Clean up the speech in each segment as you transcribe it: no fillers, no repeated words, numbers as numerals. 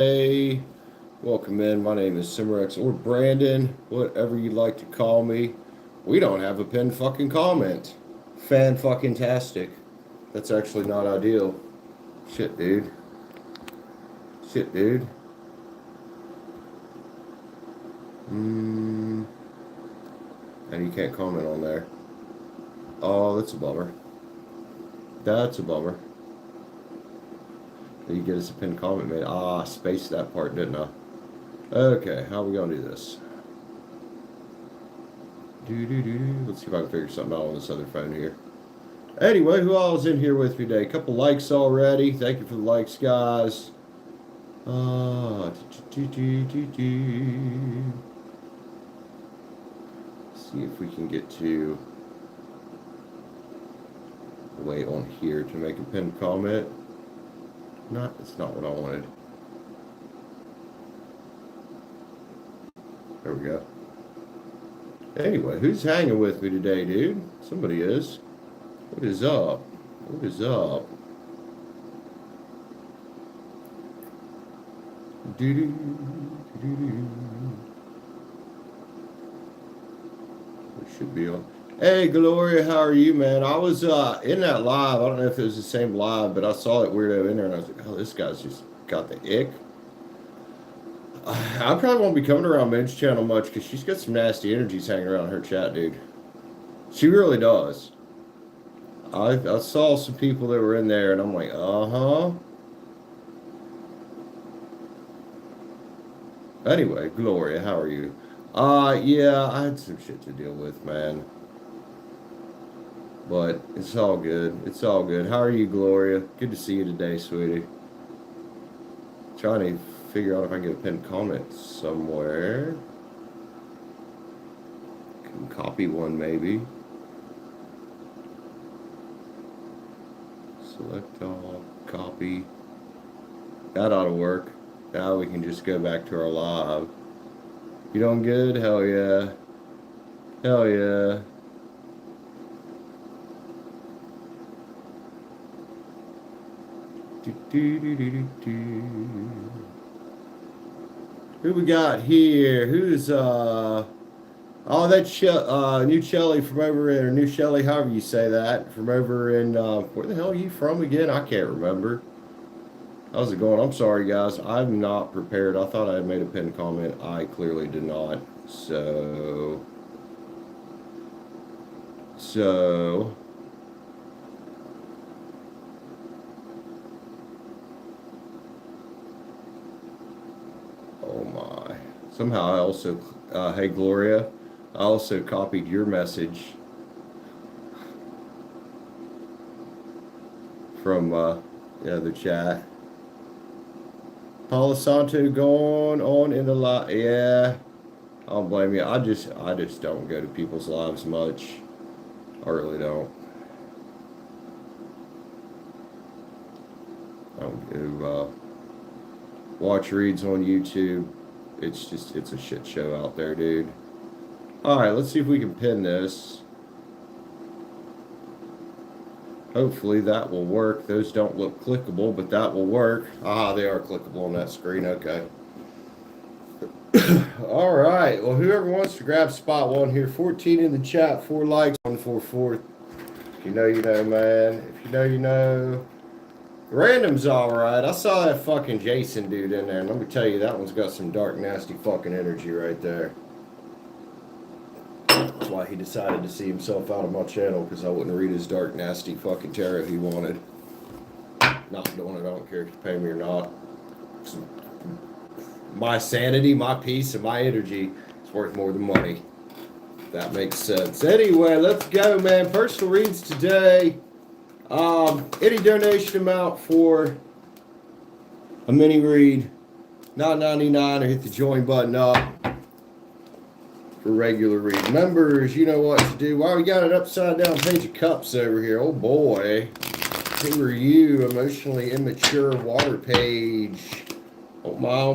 Hey, welcome in. My name is Simmerex or Brandon, whatever you'd like to call me. We don't have a pinned fucking comment. Fan fucking tastic. That's actually not ideal. Shit, dude. Shit, dude. And you can't comment on there. Oh, that's a bummer. That's a bummer. You get us a pinned comment made. Ah, spaced that part, didn't I? Okay, how are we gonna do this? Let's see if I can figure something out on this other phone here. Anyway, who all is in here with me today? A couple likes already. Thank you for the likes, guys. See if we can get to wait on here to make a pinned comment. It's not what I wanted. There we go. Anyway, who's hanging with me today, dude? Somebody is. What is up? What is up? We should be on. Hey, Gloria, how are you, man? I was in that live. I don't know if it was the same live, but I saw that weirdo in there, and I was like, oh, this guy's just got the ick. I probably won't be coming around Midge's channel much because she's got some nasty energies hanging around her chat, dude. She really does. I saw some people that were in there, and I'm like, uh-huh. Anyway, Gloria, how are you? Yeah, I had some shit to deal with, man. But it's all good. It's all good. How are you, Gloria? Good to see you today, sweetie. Trying to figure out if I can get a pinned comment somewhere. Can copy one, maybe. Select all, copy. That ought to work. Now we can just go back to our live. You doing good? Hell yeah. Hell yeah. Who we got here? Who's oh, that's New Shelly from over in, or New Shelly, however you say that, from over in where the hell are you from again? I can't remember. How's it going? I'm sorry, guys. I'm not prepared. I thought I had made a pinned comment. I clearly did not. So oh my. Somehow I also, hey Gloria, I also copied your message from the chat. Palo Santo going on in the live. Yeah, I don't blame you. I just don't go to people's lives much. I really don't. I don't do watch reads on YouTube. It's a shit show out there, dude. Alright, let's see if we can pin this. Hopefully that will work. Those don't look clickable, but that will work. Ah, they are clickable on that screen. Okay. Alright, well, whoever wants to grab spot one here, 14 in the chat, 4 likes, 144. If you know, you know, man. If you know, you know. Random's alright. I saw that fucking Jason dude in there, and let me tell you, that one's got some dark, nasty fucking energy right there. That's why he decided to see himself out of my channel, because I wouldn't read his dark, nasty fucking tarot he wanted. Not doing it. I don't care if you pay me or not. My sanity, my peace, and my energy is worth more than money. That makes sense. Anyway, let's go, man. Personal reads today. Any donation amount for a mini read, $9.99, or hit the join button up for regular read. Members, you know what to do. Wow, we got an upside down page of cups over here. Oh boy. Who are you? Emotionally immature water page. Oh my.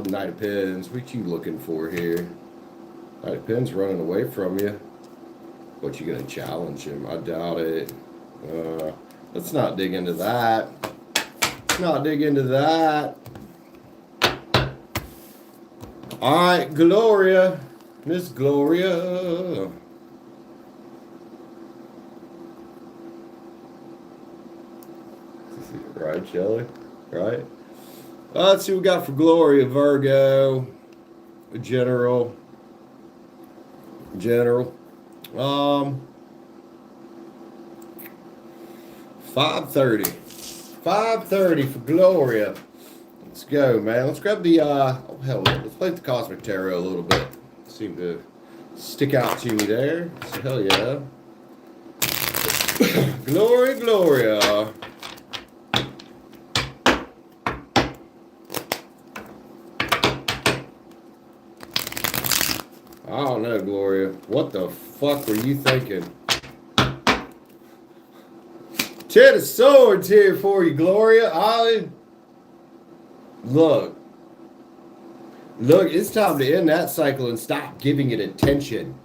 Knight of Pens. What you looking for here? Knight of Pens running away from you. What, you gonna challenge him? I doubt it. Let's not dig into that. Let's not dig into that. All right, Gloria. Miss Gloria. Right, Shelly? Right? Let's see what we got for Gloria. Virgo. General. General. 5:30. 5:30 for Gloria. Let's go, man. Let's grab the oh hell, let's play the Cosmic Tarot a little bit. Seem to stick out to me there. So hell yeah. Gloria, Gloria. I don't know, Gloria. What the fuck were you thinking? Ten of Swords here for you, Gloria. Look, it's time to end that cycle and stop giving it attention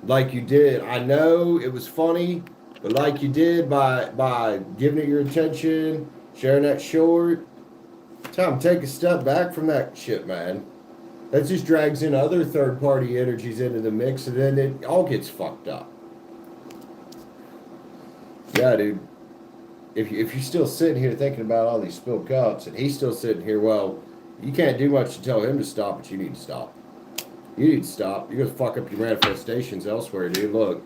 like you did. I know it was funny, but like you did by giving it your attention, sharing that short. Time to take a step back from that shit, man. That just drags in other third-party energies into the mix, and then it all gets fucked up. Yeah, dude. If you're still sitting here thinking about all these spilled cups, and he's still sitting here, well, you can't do much to tell him to stop, but you need to stop. You need to stop. You're going to fuck up your manifestations elsewhere, dude. Look.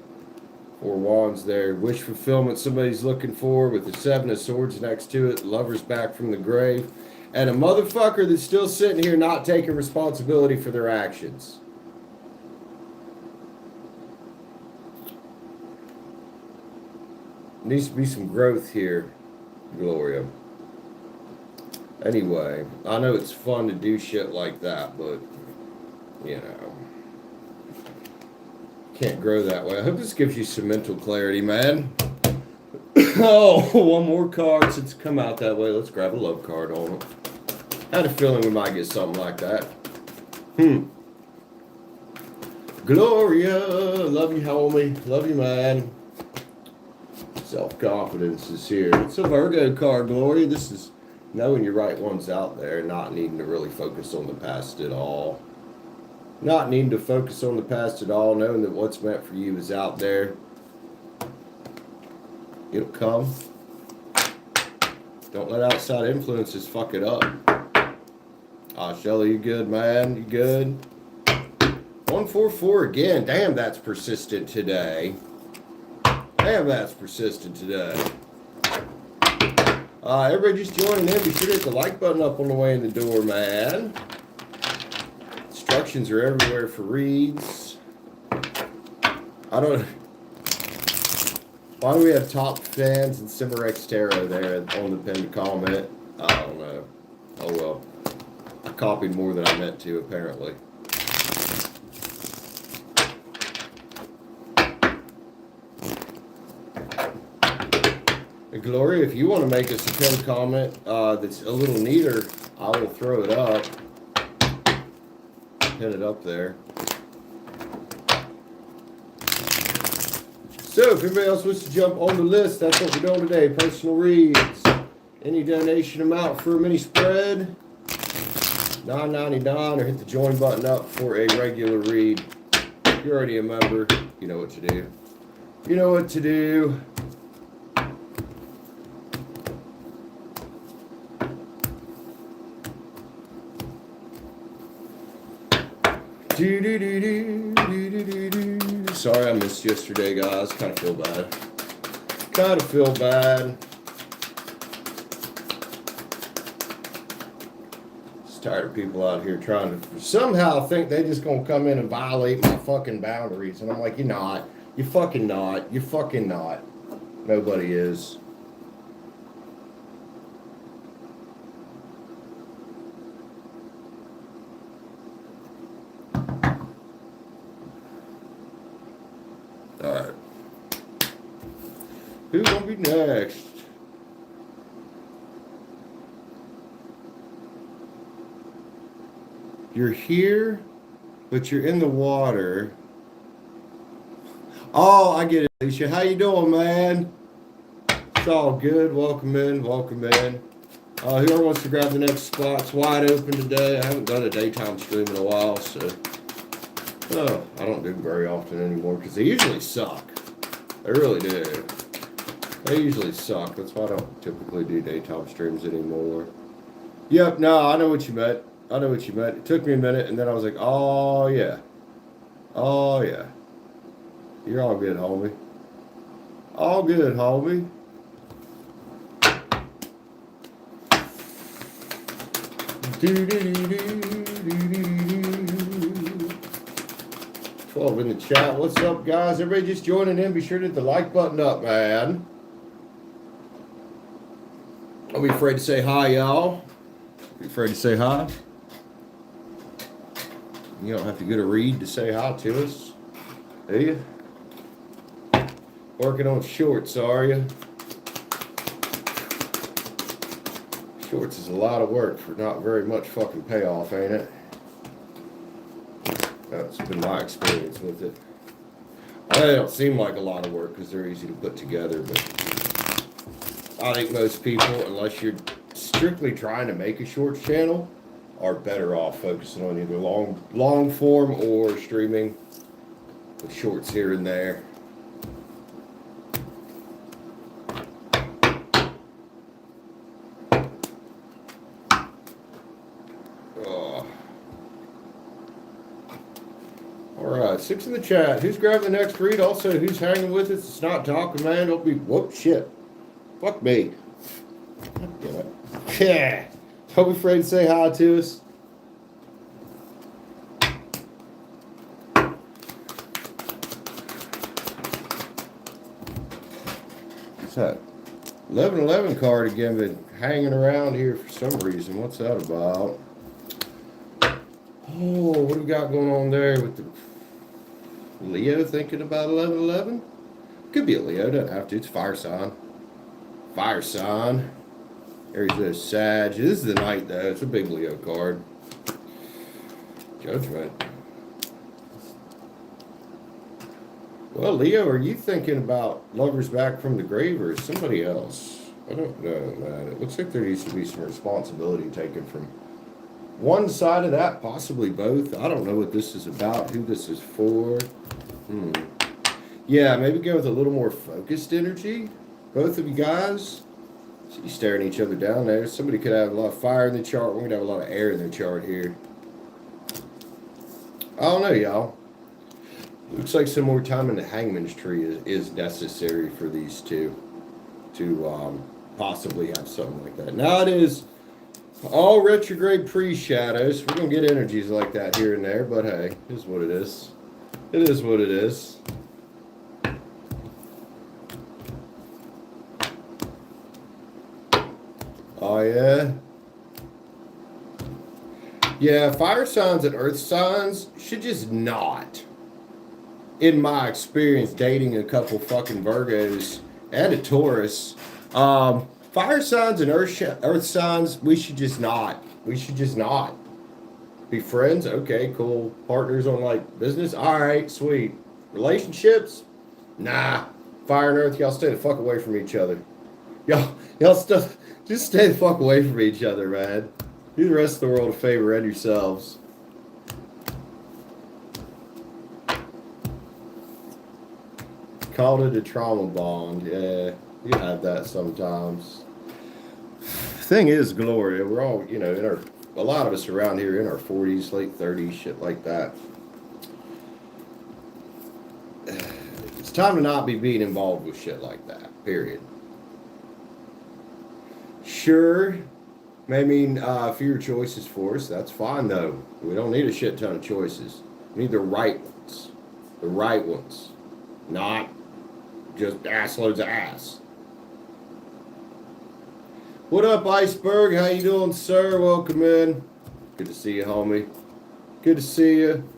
4 Wands there. Wish fulfillment somebody's looking for with the 7 of Swords next to it. Lover's back from the grave. And a motherfucker that's still sitting here not taking responsibility for their actions. Needs to be some growth here, Gloria. Anyway, I know it's fun to do shit like that, but, you know, can't grow that way. I hope this gives you some mental clarity, man. Oh, one more card since it's come out that way. Let's grab a love card on it. Had a feeling we might get something like that. Gloria, love you, homie. Love you, man. Self-confidence is here. It's a Virgo card, Gloria. This is knowing your right ones out there, not needing to really focus on the past at all. Not needing to focus on the past at all, knowing that what's meant for you is out there. It'll come. Don't let outside influences fuck it up. Shelly, you good, man? You good? 144 again. Damn, that's persistent today. Everybody just joining in. Be sure to hit the like button up on the way in the door, man. Instructions are everywhere for reads. Why do we have top fans and Simmerex Tarot there on the pinned comment? I don't know. Oh well. I copied more than I meant to, apparently. Gloria, if you want to make us a pinned comment that's a little neater, I will throw it up. Pin it up there. So, if anybody else wants to jump on the list, that's what we're doing today. Personal reads. Any donation amount for a mini spread, $9.99, or hit the join button up for a regular read. If you're already a member, you know what to do. You know what to do. Sorry I missed yesterday, guys. Kind of feel bad. Just tired of people out here trying to somehow think they just gonna come in and violate my fucking boundaries. And I'm like, you're not. You're fucking not. You're fucking not. Nobody is. Alright. Who's gonna be next? You're here, but you're in the water. Oh, I get it, Alicia. How you doing, man? It's all good. Welcome in. Whoever wants to grab the next spot's wide open today. I haven't done a daytime stream in a while, so I don't do them very often anymore because they usually suck. They really do. They usually suck. That's why I don't typically do daytime streams anymore. Yep, no, I know what you meant. I know what you meant. It took me a minute, and then I was like, oh, yeah. Oh, yeah. You're all good, homie. All good, homie. Do, do, do, do, do, do. 12 in the chat. What's up, guys? Everybody just joining in. Be sure to hit the like button up, man. Don't be afraid to say hi, y'all. Be afraid to say hi. You don't have to get a read to say hi to us, do you? Working on shorts, are you? Shorts is a lot of work for not very much fucking payoff, ain't it? That's been my experience with it. They don't seem like a lot of work because they're easy to put together, but I think most people, unless you're strictly trying to make a shorts channel, are better off focusing on either long form or streaming with shorts here and there. Alright, 6 in the chat. Who's grabbing the next read? Also, who's hanging with us? It's not talking, man. Don't be, whoop, shit. Fuck me. Yeah. Don't be afraid to say hi to us. What's that? 1111 card again, been hanging around here for some reason. What's that about? Oh, what do we got going on there with the Leo thinking about 1111? Could be a Leo, doesn't have to. It's fire sign. Fire sign. Aries is Sag. This is the night though. It's a big Leo card. Judgment. Well, Leo, are you thinking about lovers back from the grave or somebody else? I don't know, man. It looks like there needs to be some responsibility taken from one side of that, possibly both. I don't know what this is about, who this is for. Yeah, maybe go with a little more focused energy. Both of you guys. So you staring each other down there. Somebody could have a lot of fire in the chart. We're going to have a lot of air in the chart here. I don't know, y'all. Looks like some more time in the Hangman's tree is necessary for these two to possibly have something like that. Now it is all retrograde pre-shadows. We're going to get energies like that here and there, but hey, it is what it is. It is what it is. Oh, yeah? Yeah, fire signs and earth signs should just not, in my experience, dating a couple fucking Virgos and a Taurus, fire signs and earth signs, we should just not. We should just not. Be friends? Okay, cool. Partners on, like, business? All right, sweet. Relationships? Nah. Fire and earth, y'all stay the fuck away from each other. Y'all just stay the fuck away from each other, man. Do the rest of the world a favor and yourselves. Called it a trauma bond. Yeah, you have that sometimes. Thing is, Gloria, we're all, you know, a lot of us around here in our 40s, late 30s, shit like that. It's time to not be being involved with shit like that, period. Sure, may mean fewer choices for us. That's fine, though. We don't need a shit ton of choices. We need the right ones. The right ones. Not just ass loads of ass. What up, Iceberg? How you doing, sir? Welcome in. Good to see you, homie. Good to see you.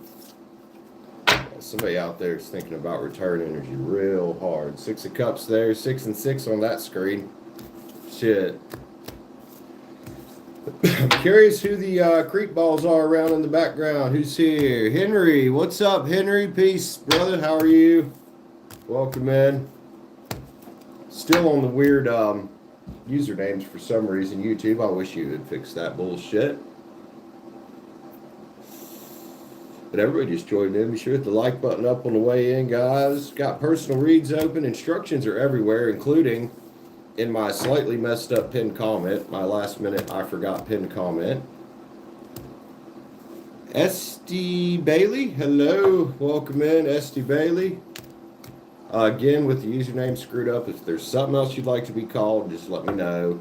Somebody out there is thinking about return energy real hard. 6 of Cups there. 6 and 6 on that screen. Shit. I'm curious who the creep balls are around in the background. Who's here? Henry. What's up, Henry? Peace, brother. How are you? Welcome in. Still on the weird usernames for some reason. YouTube, I wish you would fix that bullshit. But everybody just joined in. Be sure to hit the like button up on the way in, guys. Got personal reads open. Instructions are everywhere, including in my slightly messed up pinned comment. My last minute I forgot pinned comment. SD Bailey, hello. Welcome in, SD Bailey. Again, with the username screwed up, if there's something else you'd like to be called, just let me know.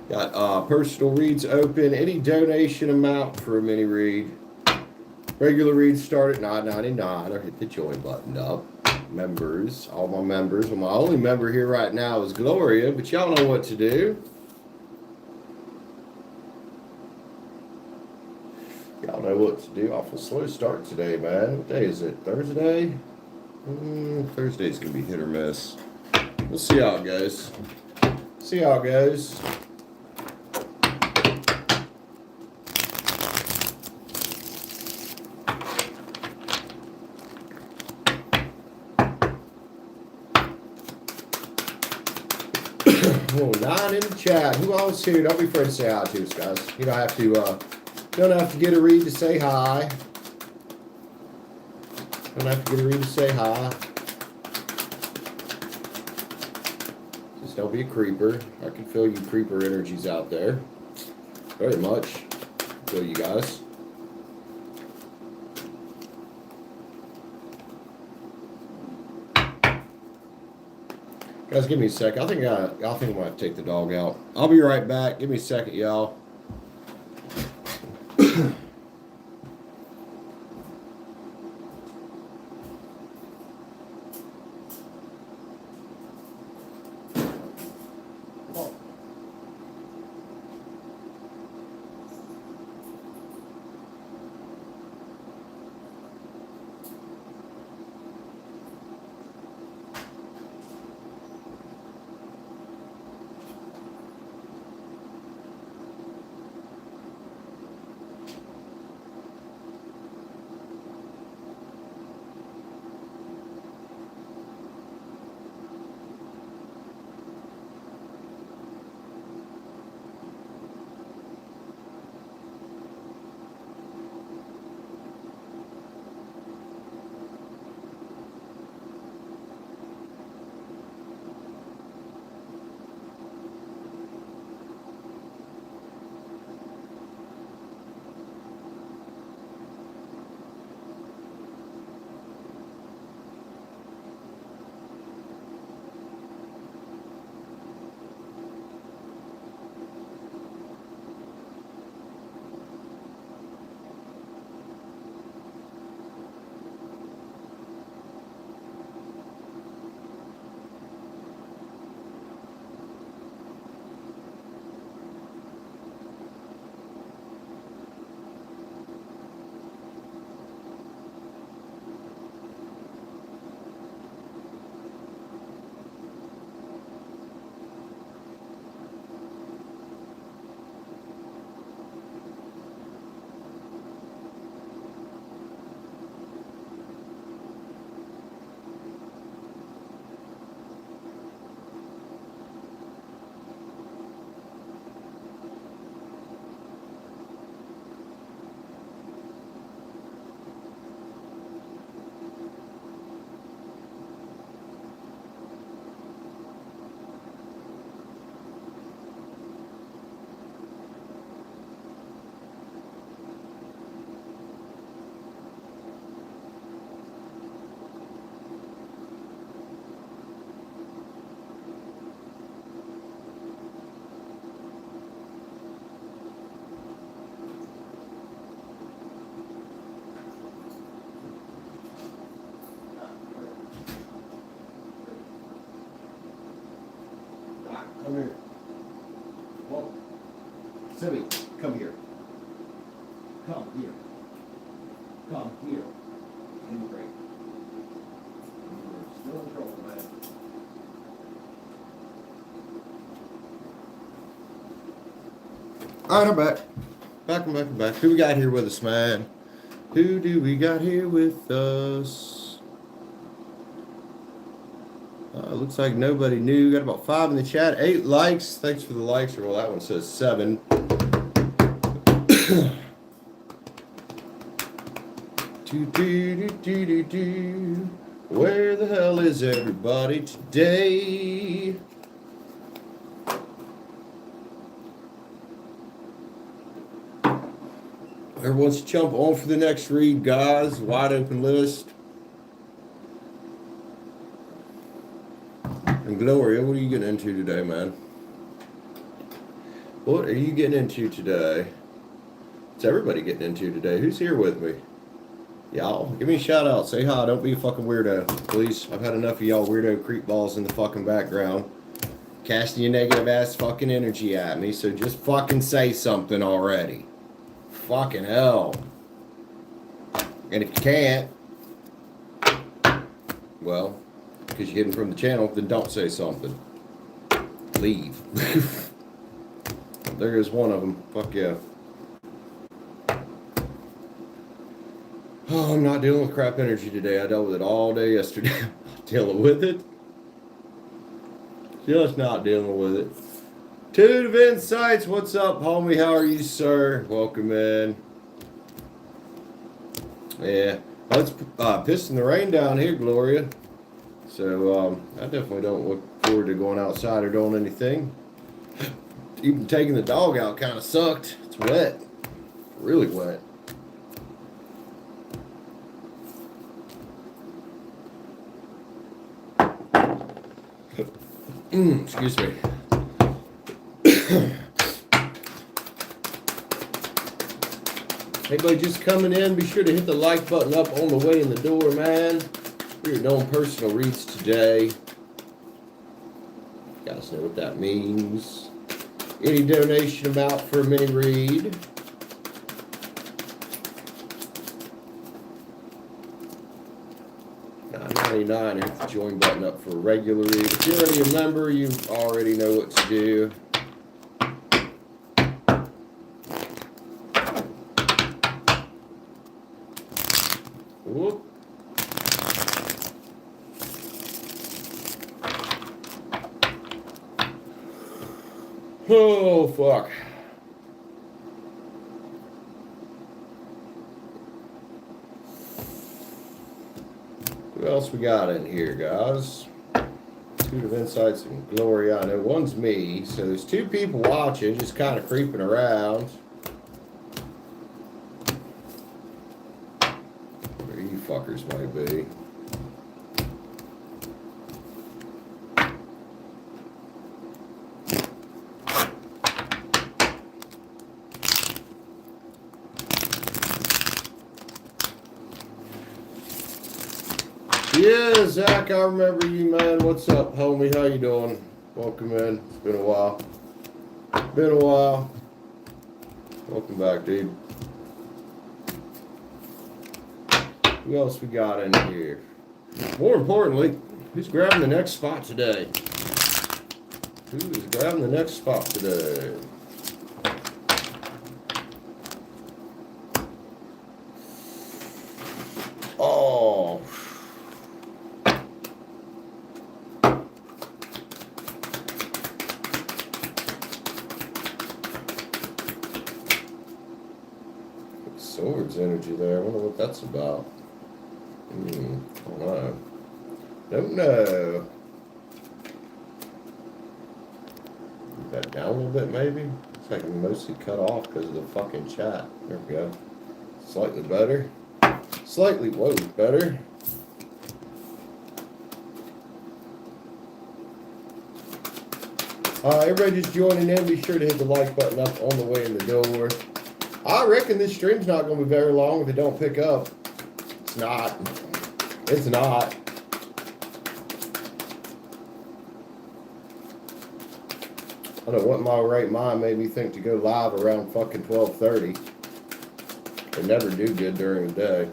Got personal reads open. Any donation amount for a mini read. Regular reads start at $9.99. Or hit the join button up. Members, all my members. Well, my only member here right now is Gloria, but y'all know what to do. Y'all know what to do. Awful slow start today, man. What day is it? Thursday? Thursday's gonna be hit or miss. We'll see how it goes. See how it goes. Oh, 9 in the chat. Who else here? Don't be afraid to say hi to us, guys. You don't have to get a read to say hi. Don't have to get a read to say hi. Just don't be a creeper. I can feel you creeper energies out there. Very much. Feel you guys. Guys, give me a sec. I think I'm gonna have to take the dog out. I'll be right back. Give me a second, y'all. Come here. Whoa. Simmy, come here. Come here. Come here. You're great. You're still in trouble, man. All right, I'm back. I'm back. Who we got here with us, man? Who do we got here with us? Looks like nobody new. Got about 5 in the chat. 8 likes. Thanks for the likes. Well, that one says 7. Where the hell is everybody today? Everyone wants to jump on for the next read, guys. Wide open list. And Gloria, what are you getting into today, man? What are you getting into today? What's everybody getting into today? Who's here with me? Y'all, give me a shout out. Say hi. Don't be a fucking weirdo, please. I've had enough of y'all weirdo creep balls in the fucking background casting your negative ass fucking energy at me. So just fucking say something already. Fucking hell. And if you can't, well, because you're hidden from the channel, then don't say something. Leave. There is one of them. Fuck yeah. Oh, I'm not dealing with crap energy today. I dealt with it all day yesterday. I'm not dealing with it. Just not dealing with it. Tube Insights, what's up, homie? How are you, sir? Welcome in. Yeah, well, it's pissing the rain down here, Gloria. So I definitely don't look forward to going outside or doing anything. Even taking the dog out kind of sucked. It's wet, really wet. Excuse me. Anybody just coming in, be sure to hit the like button up on the way in the door, man. We're doing personal reads today. You guys know what that means. Any donation amount for a mini read. $9.99. Hit the join button up for a regular read. If you're already a member, you already know what to do. Whoop. Oh, fuck. What else we got in here, guys? Two of Insights and Gloria. I know one's me, so there's 2 people watching, just kind of creeping around. Where you fuckers might be. Yeah, Zach, I remember you, man. What's up, homie? How you doing? Welcome in. It's been a while. Been a while. Welcome back, dude. Who else we got in here? More importantly, who's grabbing the next spot today? Who is grabbing the next spot today? Oh. Swords energy there. I wonder what that's about. Don't know. Don't know. Move that down a little bit, maybe. It's like mostly cut off because of the fucking chat. There we go. Slightly better. Slightly, whoa, better. Everybody just joining in. Be sure to hit the like button up on the way in the door. I reckon this stream's not going to be very long if it don't pick up. It's not. It's not. I don't know what my right mind made me think to go live around fucking 12:30. They never do good during the day.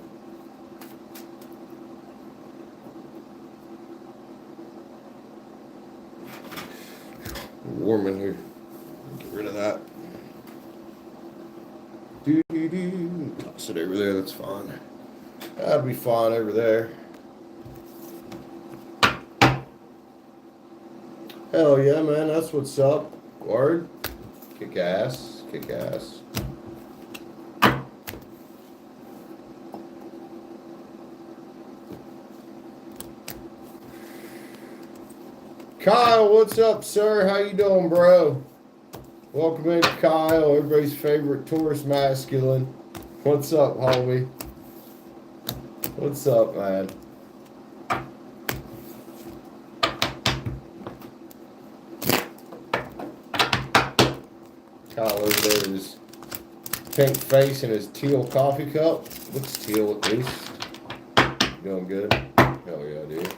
Warm in here. Get rid of that. Sit over there, that's fine. That'll be fine over there. Hell yeah, man, that's what's up. Word. Kick ass. Kick ass. Kyle, what's up, sir? How you doing, bro? Welcome in, Kyle, everybody's favorite Taurus masculine. What's up, homie? What's up, man? Kyle over there with his pink face and his teal coffee cup. Looks teal at least. Doing good? Hell yeah, dude.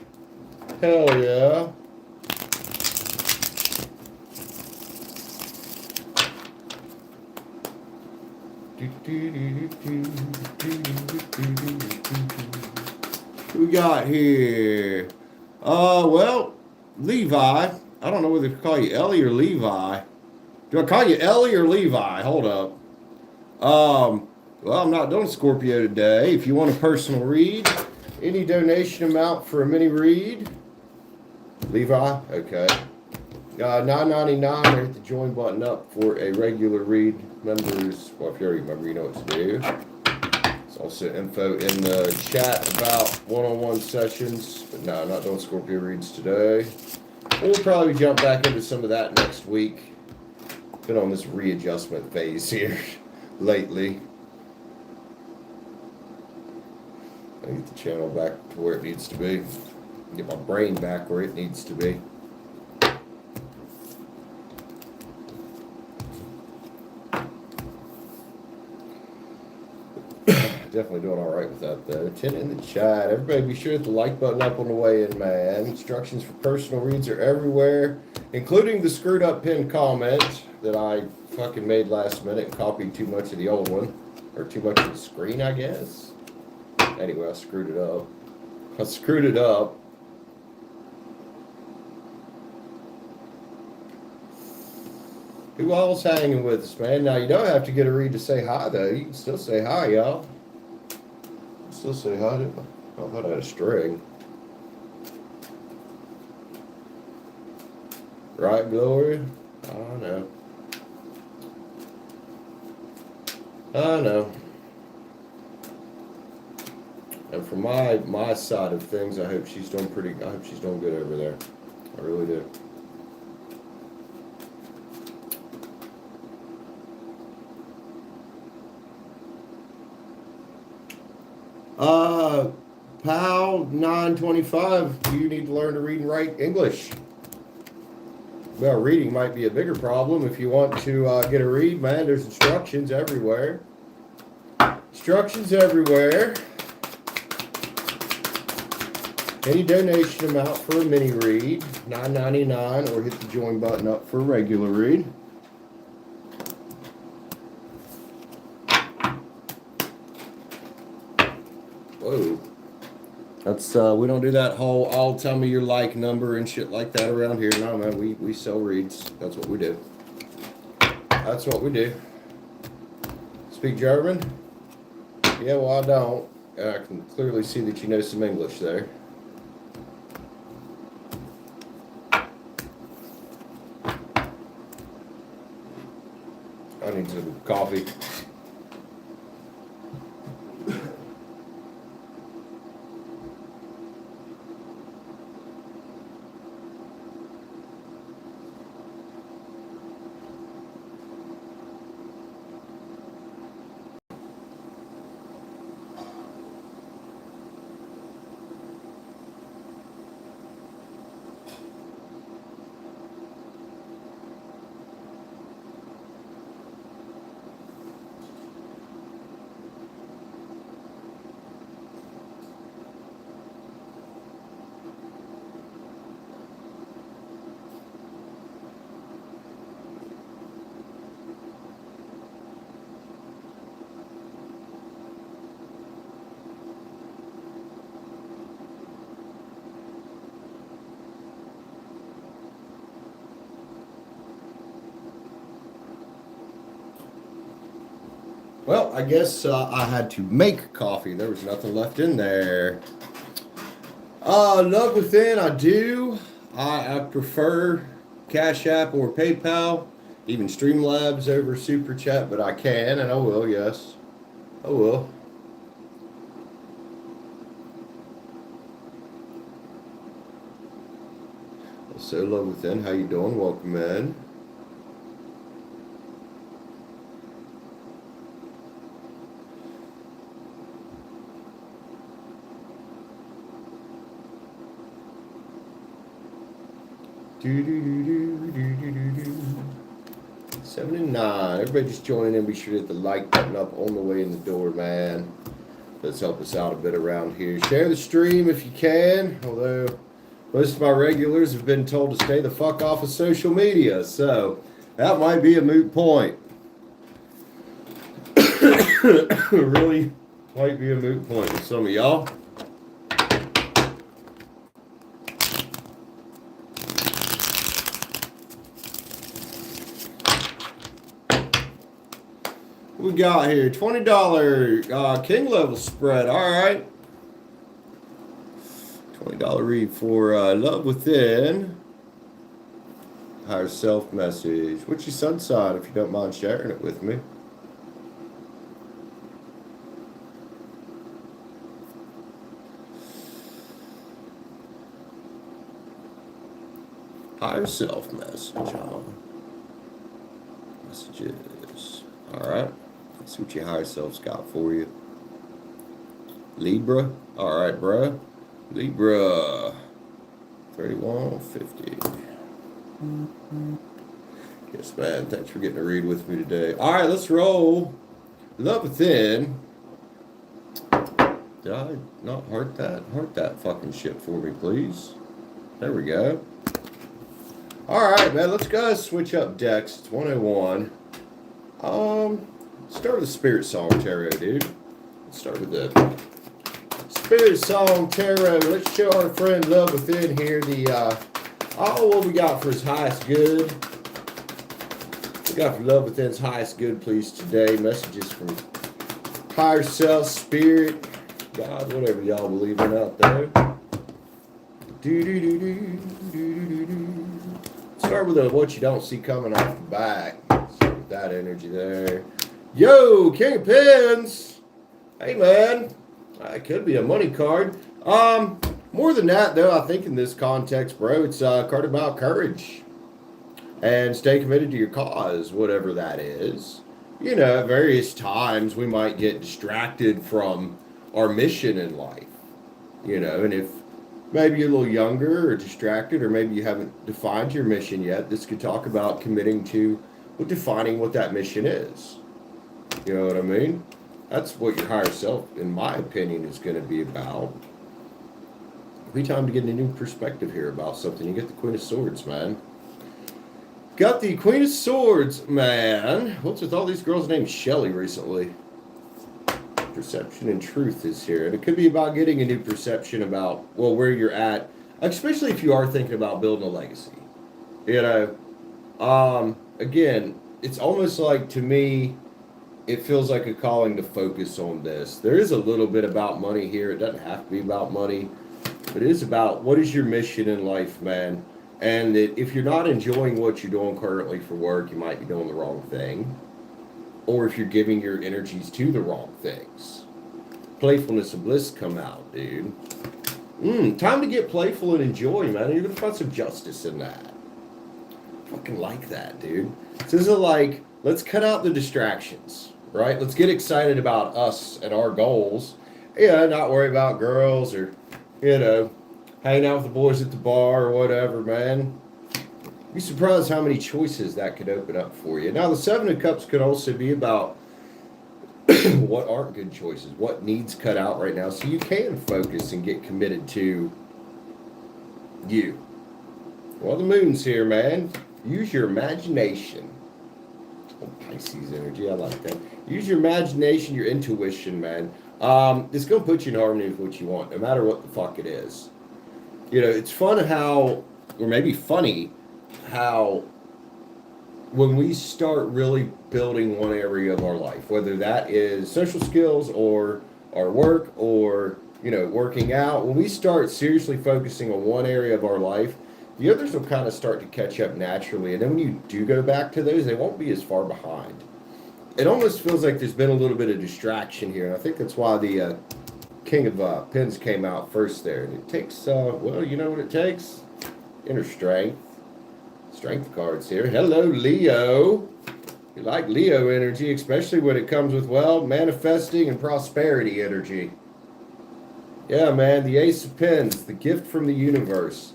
Hell yeah. Who we got here? Well, Levi. I don't know whether to call you Ellie or Levi. Do I call you Ellie or Levi? Hold up. Well, I'm not doing Scorpio today. If you want a personal read, any donation amount for a mini read. Levi? Okay. $9.99 or hit the join button up for a regular read. Members, well, if you already remember, you know what to do. There's also info in the chat about one-on-one sessions. But no, not doing Scorpio reads today. We'll probably jump back into some of that next week. Been on this readjustment phase here lately. I get the channel back to where it needs to be. Get my brain back where it needs to be. Definitely doing all right with that, though. 10 in the chat. Everybody be sure to hit the like button up on the way in, man. Instructions for personal reads are everywhere, including the screwed up pinned comment that I fucking made last minute and copied too much of the old one. Or too much of the screen, I guess. Anyway, I screwed it up. Who all's hanging with us, man? Now, you don't have to get a read to say hi, though. You can still say hi, y'all. Still say hi to I thought I had a string. Right, Gloria? I don't know. I know. And from my side of things, I hope she's doing good over there. I really do. Pal 925, you need to learn to read and write English. Well, reading might be a bigger problem. If you want to get a read, man, there's instructions everywhere. Instructions everywhere. Any donation amount for a mini read, $9.99, or hit the join button up for a regular read. Whoa. That's we don't do that whole all tell me your like number and shit like that around here. No, man, we sell reads. That's what we do. That's what we do. Speak German? Yeah, well, I don't. I can clearly see that you know some English there. I need some coffee. Well, I guess I had to make coffee. There was nothing left in there. Love Within, I do. I prefer Cash App or PayPal, even Streamlabs over Super Chat, but I can and I will, yes. I will. So Love Within, how you doing? Welcome in. Do, do, do, do, do, do, do. 7 and 9. Everybody just joining in. Be sure to hit the like button up on the way in the door, man. Let's help us out a bit around here. Share the stream if you can. Although most of my regulars have been told to stay the fuck off of social media. So that might be a moot point. Really might be a moot point with some of y'all. We got here $20 king level spread. All right, $20 read for Love Within. Higher self message. What's your sun sign, if you don't mind sharing it with me? Higher self message. Messages. All right. Let's see what your higher self's got for you. Libra. All right, bruh. Libra. 3150. Yes, man. Thanks for getting a read with me today. All right, let's roll. Love Within. Did I not heart that? Heart that fucking shit for me, please. There we go. All right, man. Let's go switch up decks. It's 101. Start with the Spirit Song Tarot, dude. Let's start with the Spirit Song Tarot. Let's show our friend Love Within here the what we got for his highest good. We got for Love Within's highest good, please, today. Messages from higher self, spirit, God, whatever y'all believe in out there. Start with what you don't see coming off the back. Start with that energy there. Yo, King of Pens. Hey, man. That could be a money card. More than that, though, I think in this context, bro, it's a card about courage. And stay committed to your cause, whatever that is. You know, at various times, we might get distracted from our mission in life. You know, and if maybe you're a little younger or distracted, or maybe you haven't defined your mission yet, this could talk about committing to defining what that mission is. You know what I mean? That's what your higher self, in my opinion, is going to be about. It'll be time to get a new perspective here about something. You get the Queen of Swords, man. Got the Queen of Swords, man. What's with all these girls named Shelly recently? Perception and truth is here. And it could be about getting a new perception about, well, where you're at. Especially if you are thinking about building a legacy. You know? Again, it's almost like, to me, it feels like a calling to focus on this. There is a little bit about money here. It doesn't have to be about money. But it is about, what is your mission in life, man? And that if you're not enjoying what you're doing currently for work, you might be doing the wrong thing. Or if you're giving your energies to the wrong things. Playfulness and bliss come out, dude. Time to get playful and enjoy, man. You're going to find some justice in that. Fucking like that, dude. So this is like, let's cut out the distractions, right? Let's get excited about us and our goals. Yeah, not worry about girls or, you know, hanging out with the boys at the bar or whatever, man. You'd be surprised how many choices that could open up for you. Now, the Seven of Cups could also be about what aren't good choices, what needs cut out right now, so you can focus and get committed to you. Well, the moon's here, man. Use your imagination. Oh, Pisces energy, I like that. Use your imagination, your intuition, man. It's going to put you in harmony with what you want, no matter what the fuck it is. You know, it's fun how, or maybe funny, how when we start really building one area of our life, whether that is social skills or our work or, working out, when we start seriously focusing on one area of our life, the others will kind of start to catch up naturally. And then when you do go back to those, they won't be as far behind. It almost feels like there's been a little bit of distraction here. And I think that's why the King of Pens came out first there. And it takes, well, you know what it takes? Inner strength. Strength cards here. Hello, Leo. You like Leo energy, especially when it comes with, well, manifesting and prosperity energy. Yeah, man, the Ace of Pens, the gift from the universe.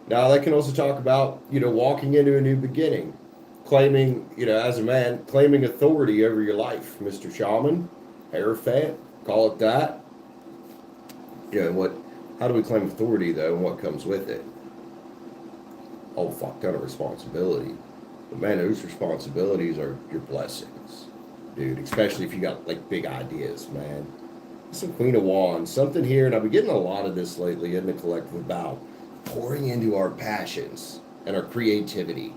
Now, that can also talk about, walking into a new beginning. Claiming, as a man, claiming authority over your life, Mr. Shaman, Hierophant, call it that. How do we claim authority, though, and what comes with it? Oh, fuck ton of responsibility. But man, those responsibilities are your blessings, dude. Especially if you got like big ideas, man. Some Queen of Wands, something here, and I've been getting a lot of this lately in the collective about pouring into our passions and our creativity.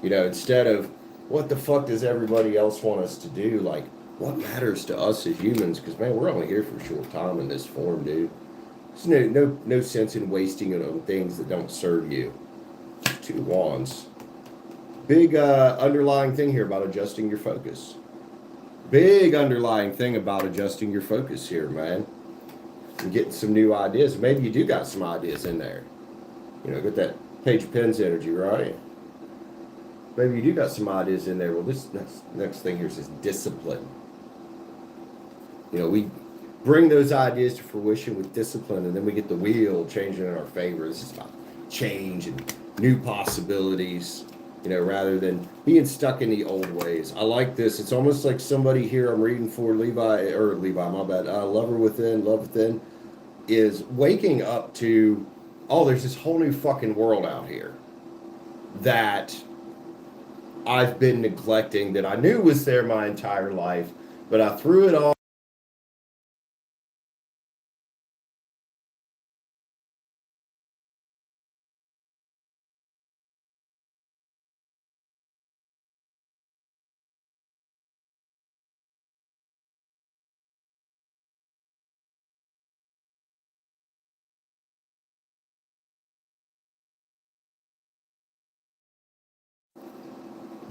Instead of what the fuck does everybody else want us to do? Like, what matters to us as humans? Because man, we're only here for a short time in this form, dude. There's no sense in wasting it on things that don't serve you. Two Wands. Big underlying thing here about adjusting your focus. Big underlying thing about adjusting your focus here, man. And getting some new ideas. Maybe you do got some ideas in there. Get that Page of Pens energy, right? Maybe you do got some ideas in there. Well, this next thing here says discipline. We bring those ideas to fruition with discipline, and then we get the wheel changing in our favor. This is about change and new possibilities, rather than being stuck in the old ways. I like this. It's almost like somebody here I'm reading for Levi, my bad, Lover Within, Love Within, is waking up to, oh, there's this whole new fucking world out here that I've been neglecting, that I knew was there my entire life, but I threw it all.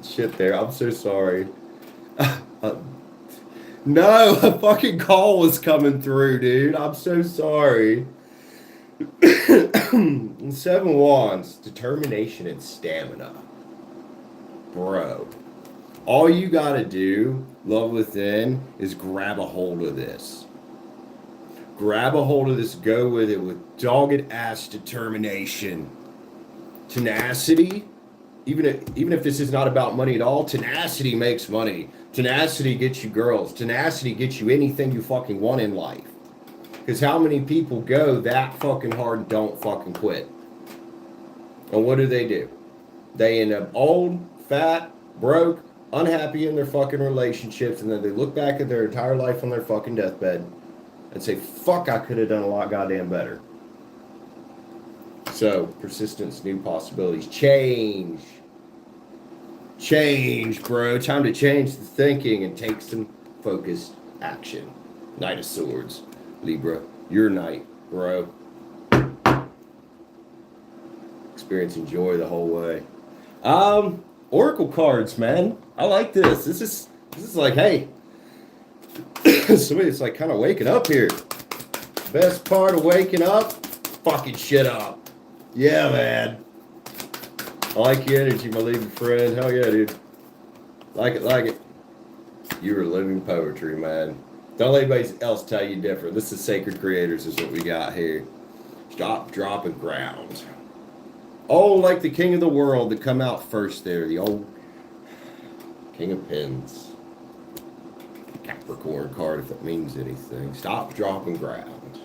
Shit there. I'm so sorry. No, a fucking call was coming through, dude. I'm so sorry. Seven Wands, determination and stamina. Bro, all you gotta do, Love Within, is grab a hold of this. Grab a hold of this, go with it with dogged ass determination. Tenacity. Even if this is not about money at all, tenacity makes money. Tenacity gets you girls. Tenacity gets you anything you fucking want in life. Because how many people go that fucking hard and don't fucking quit? And what do? They end up old, fat, broke, unhappy in their fucking relationships, and then they look back at their entire life on their fucking deathbed and say, fuck, I could have done a lot goddamn better. So, persistence, new possibilities, change. Change, bro. Time to change the thinking and take some focused action. Knight of Swords, Libra, your knight, bro. Experiencing joy the whole way. Oracle cards, man. I like this. This is like, hey, somebody's like kind of waking up here. Best part of waking up, fucking shit up. Yeah, man. I like your energy, my leading friend. Hell yeah, dude. Like it. You are living poetry, man. Don't let anybody else tell you different. This is Sacred Creators is what we got here. Stop, drop, and ground. Oh, like the King of the World that come out first there. The old King of Pens. Capricorn card, if it means anything. Stop, drop, and ground.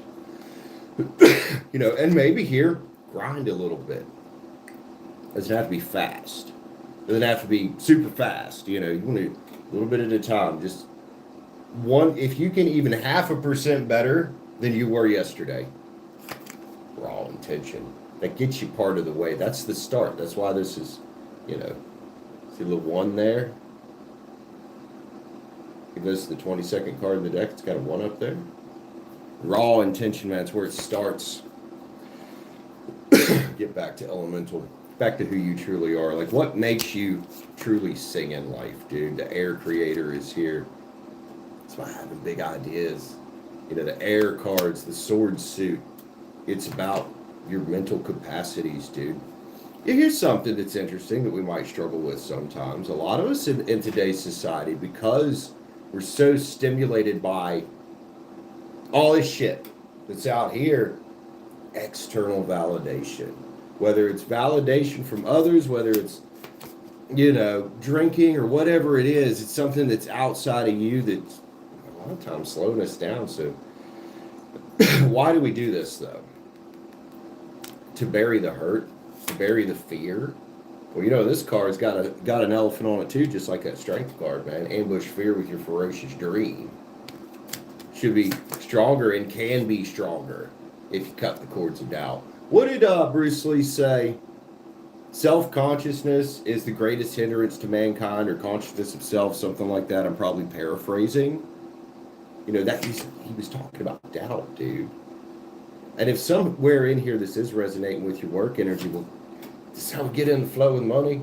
And maybe here, grind a little bit. It doesn't have to be fast. It doesn't have to be super fast. You want to a little bit at a time. Just one, if you can even 0.5% better than you were yesterday. Raw intention. That gets you part of the way. That's the start. That's why this is, See the 1 there? It goes to the 22nd card in the deck. It's got a 1 up there. Raw intention, man. It's where it starts. Get back to elemental. Back to who you truly are. Like, what makes you truly sing in life, dude? The air creator is here. That's why having big ideas. You know, the air cards, the sword suit. It's about your mental capacities, dude. Here's something that's interesting that we might struggle with sometimes. A lot of us in today's society, because we're so stimulated by all this shit that's out here, external validation. Whether it's validation from others, whether it's, you know, drinking or whatever it is, it's something that's outside of you that's a lot of times slowing us down. So why do we do this, though? To bury the hurt, to bury the fear. Well, you know, this card's got an elephant on it too, just like that strength card, man. Ambush fear with your ferocious dream. Should be stronger and can be stronger if you cut the cords of doubt. What did Bruce Lee say? Self-consciousness is the greatest hindrance to mankind, or consciousness of self, something like that. I'm probably paraphrasing. You know, that he was talking about doubt, dude. And if somewhere in here this is resonating with your work energy, well, this is how we get in the flow with money.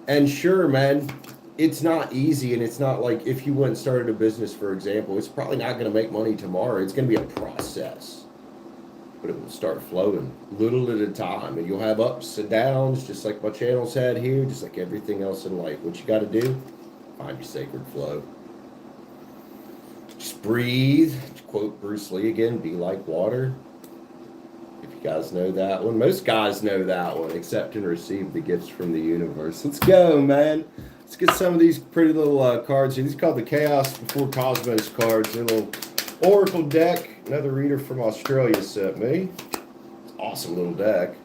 And sure, man, it's not easy, and it's not like if you went and started a business, for example, it's probably not going to make money tomorrow. It's going to be a process. But it will start flowing little at a time, and you'll have ups and downs, just like my channel's had here, just like everything else in life. What you got to do, find your sacred flow. Just breathe. To quote Bruce Lee again, be like water. If you guys know that one. Most guys know that one. Accept and receive the gifts from the universe. Let's go, man. Let's get some of these pretty little cards here. These are called the Chaos Before Cosmos cards. They're a little Oracle deck. Another reader from Australia sent me. Awesome little deck.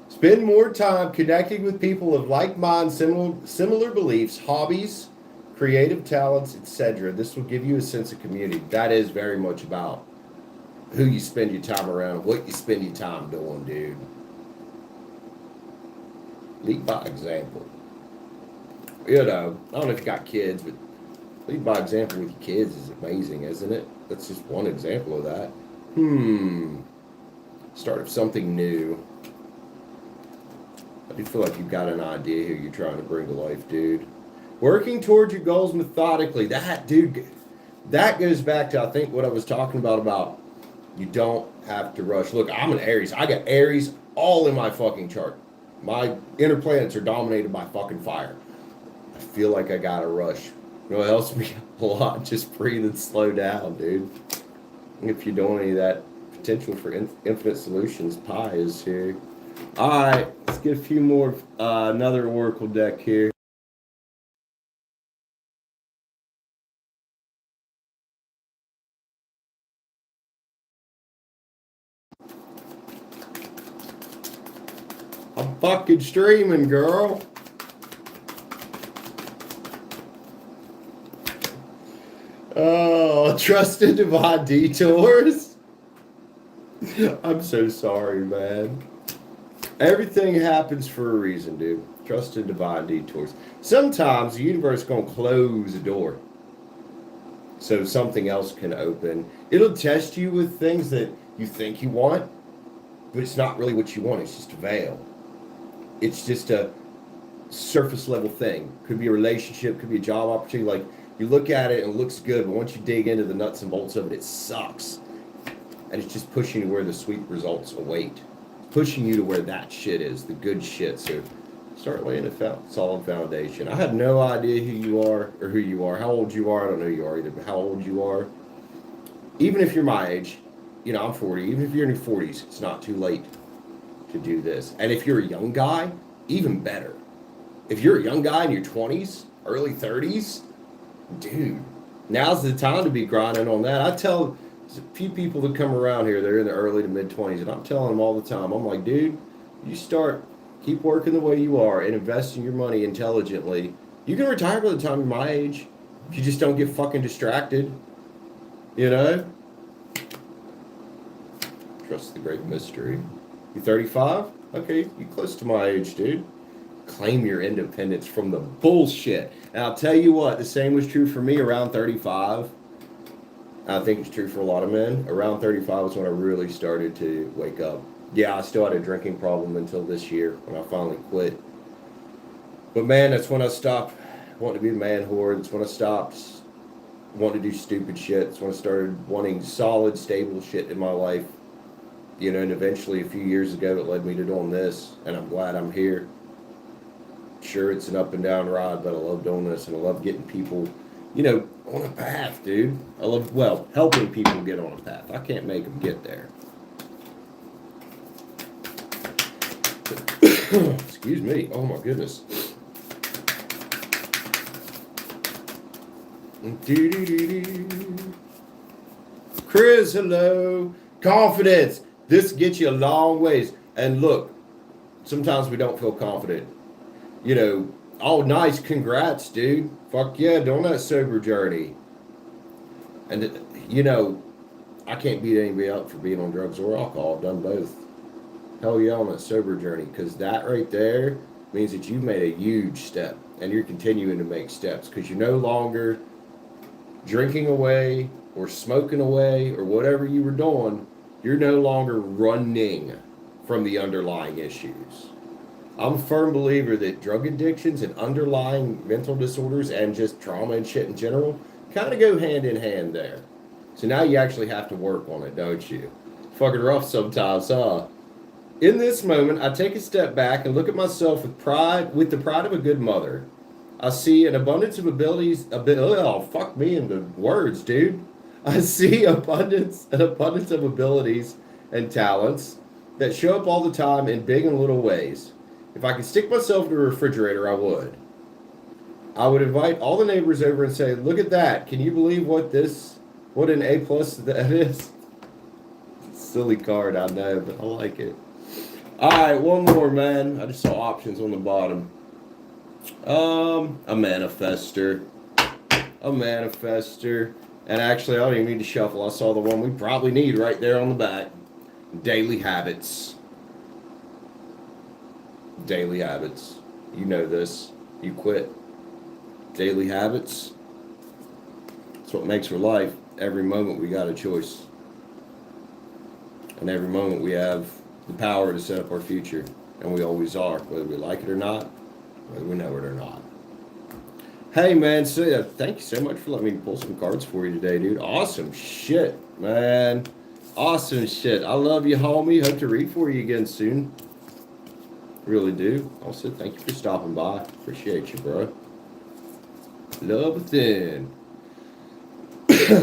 Spend more time connecting with people of like mind, similar beliefs, hobbies, creative talents, etc. This will give you a sense of community. That is very much about who you spend your time around, what you spend your time doing, dude. Lead by example. You know, I don't know if you got kids, but lead by example with your kids is amazing, isn't it? That's just one example of that. Start of something new. I do feel like you've got an idea here you're trying to bring to life, dude. Working towards your goals methodically. That, dude, that goes back to, I think, what I was talking about you don't have to rush. Look, I'm an Aries. I got Aries all in my fucking chart. My inner planets are dominated by fucking fire. I feel like I gotta rush. You know, it helps me a lot. Just breathe and slow down, dude. If you don't any of that potential for infinite solutions, Pi is here. All right, let's get a few more. Another Oracle deck here. I'm fucking streaming, girl. Oh, trusted divine detours. I'm so sorry, man. Everything happens for a reason, dude. Trusted divine detours. Sometimes the universe is going to close a door so something else can open. It'll test you with things that you think you want, but it's not really what you want. It's just a veil. It's just a surface level thing. Could be a relationship, could be a job opportunity. Like, you look at it and it looks good, but once you dig into the nuts and bolts of it, it sucks. And it's just pushing you where the sweet results await. Pushing you to where that shit is, the good shit. So start laying a solid foundation. I have no idea who you are or who you are, how old you are. I don't know who you are either, but how old you are. Even if you're my age, you know, I'm 40. Even if you're in your 40s, it's not too late to do this. And if you're a young guy, even better. If you're a young guy in your 20s, early 30s, dude, now's the time to be grinding on that. I tell there's a few people that come around here, they're in the early to mid 20s, and I'm telling them all the time, I'm like, dude, you keep working the way you are and investing your money intelligently. You can retire by the time you're my age if you just don't get fucking distracted, you know? Trust the great mystery. You 35? Okay, you close to my age, dude. claim your independence from the bullshit. And I'll tell you what, the same was true for me around 35. I think it's true for a lot of men. Around 35 was when I really started to wake up. Yeah, I still had a drinking problem until this year when I finally quit. But man, that's when I stopped wanting to be a man whore. That's when I stopped wanting to do stupid shit. That's when I started wanting solid, stable shit in my life. You know, and eventually a few years ago it led me to doing this, and I'm glad I'm here. Sure, it's an up and down ride, but I love doing this, and I love getting people, you know, on a path, dude. I love, well, helping people get on a path. I can't make them get there. Excuse me. Oh my goodness. Chris, hello. Confidence. This gets you a long ways. And look, sometimes we don't feel confident. You know, oh, nice. Congrats, dude. Fuck yeah, doing that sober journey. And, you know, I can't beat anybody up for being on drugs or alcohol. I've done both. Hell yeah, on that sober journey. Because that right there means that you've made a huge step. And you're continuing to make steps. Because you're no longer drinking away or smoking away or whatever you were doing. You're no longer running from the underlying issues. I'm a firm believer that drug addictions and underlying mental disorders and just trauma and shit in general kind of go hand in hand there. So now you actually have to work on it, don't you? Fucking rough sometimes, huh? In this moment, I take a step back and look at myself with pride, with the pride of a good mother. I see an abundance of abilities, oh, fuck me in the words, dude. I see an abundance of abilities and talents that show up all the time in big and little ways. If I could stick myself in a refrigerator, I would. I would invite all the neighbors over and say, look at that. Can you believe what an A plus that is? Silly card, I know, but I like it. All right, one more, man. I just saw options on the bottom. A manifester. A manifester. And actually, I don't even need to shuffle. I saw the one we probably need right there on the back. Daily habits. Daily habits. You know this. You quit. Daily habits. That's what makes for life. Every moment we got a choice. And every moment we have the power to set up our future. And we always are, whether we like it or not, whether we know it or not. Hey, man, so thank you so much for letting me pull some cards for you today, dude. Awesome shit, man. Awesome shit. I love you, homie. Hope to read for you again soon. Really do. Also, thank you for stopping by. Appreciate you, bro. Love within.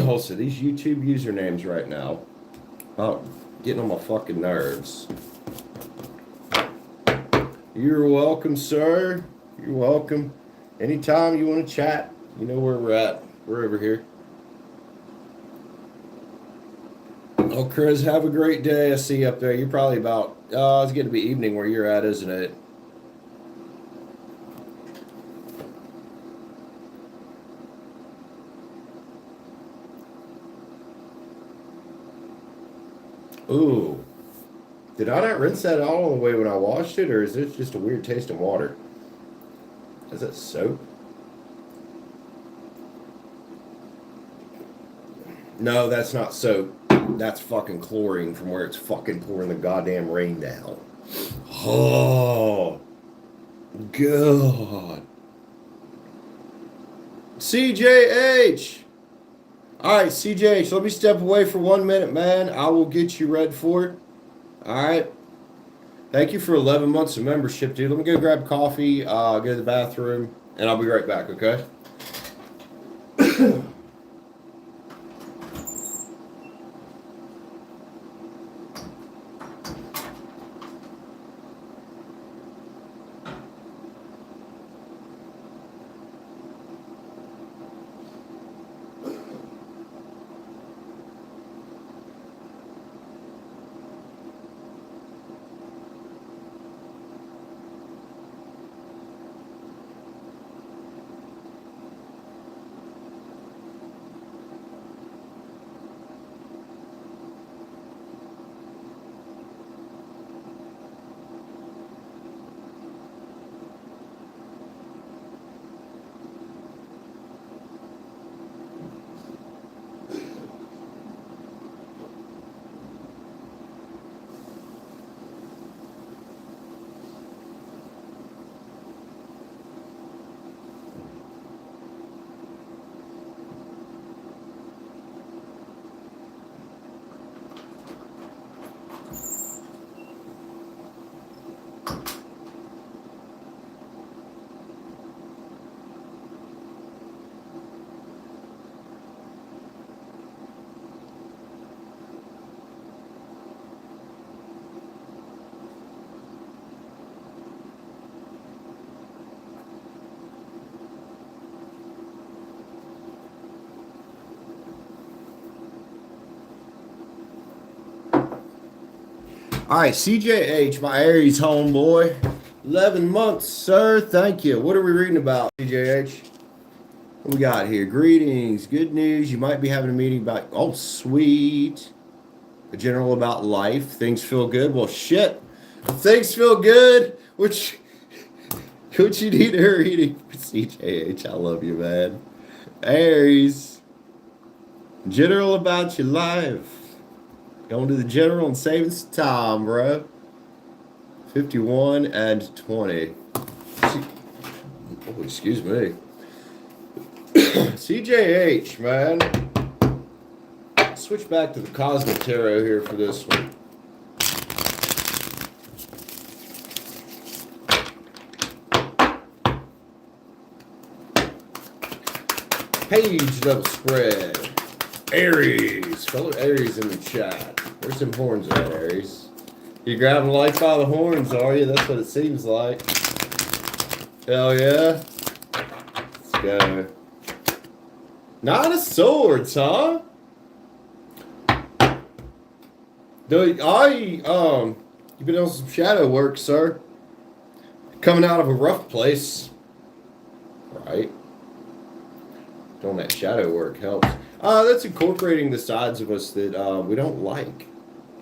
Also, these YouTube usernames right now. Oh, getting on my fucking nerves. You're welcome, sir. You're welcome. Anytime you want to chat, you know where we're at. We're over here. Oh, Chris, have a great day. I see you up there. You're probably about, it's going to be evening where you're at, isn't it? Ooh. Did I not rinse that all the way when I washed it, or is it just a weird taste in water? Is that soap? No, that's not soap. That's fucking chlorine from where it's fucking pouring the goddamn rain down. Oh, God. CJH. All right, CJH, let me step away for 1 minute, man. I will get you read for it. All right. Thank you for 11 months of membership, dude. Let me go grab coffee, go to the bathroom, and I'll be right back, okay? All right, CJH, my Aries homeboy. 11 months, sir. Thank you. What are we reading about, CJH? What we got here? Greetings. Good news. You might be having a meeting about... Oh, sweet. A general about life. Things feel good. Well, shit. Things feel good. Which you need a reading for CJH. I love you, man. Aries. General about your life. Going to the general and saving some time, bro. 51 and 20. Oh, excuse me. CJH, man. Switch back to the Cosmic Tarot here for this one. Page level spread. Aries. Fellow Aries in the chat. Where's some horns at, Aries? You grabbing life by the horns, are you? That's what it seems like. Hell yeah. Let's go. Nine of Swords, huh? You've been on some shadow work, sir. Coming out of a rough place. Right. Doing that shadow work helps. That's incorporating the sides of us that we don't like.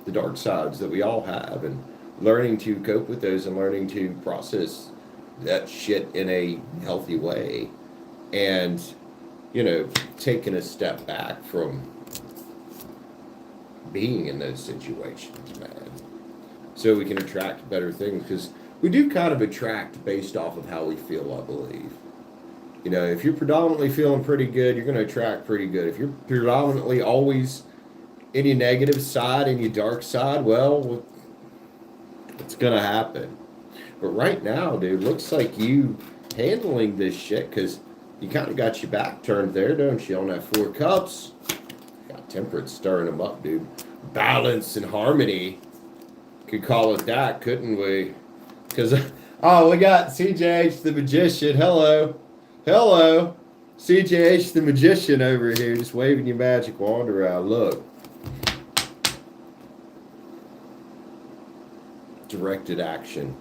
The dark sides that we all have. And learning to cope with those and learning to process that shit in a healthy way. And, you know, taking a step back from being in those situations, man. So we can attract better things. Because we do kind of attract based off of how we feel, I believe. You know, if you're predominantly feeling pretty good, you're going to attract pretty good. If you're predominantly always in your negative side, in your dark side, well, it's going to happen. But right now, dude, looks like you handling this shit because you kind of got your back turned there, don't you, on that Four of Cups? Got Temperance stirring them up, dude. Balance and harmony. Could call it that, couldn't we? Because, oh, we got CJH the Magician. Hello. Hello, CJH the Magician over here, just waving your magic wand around. Look. Directed action.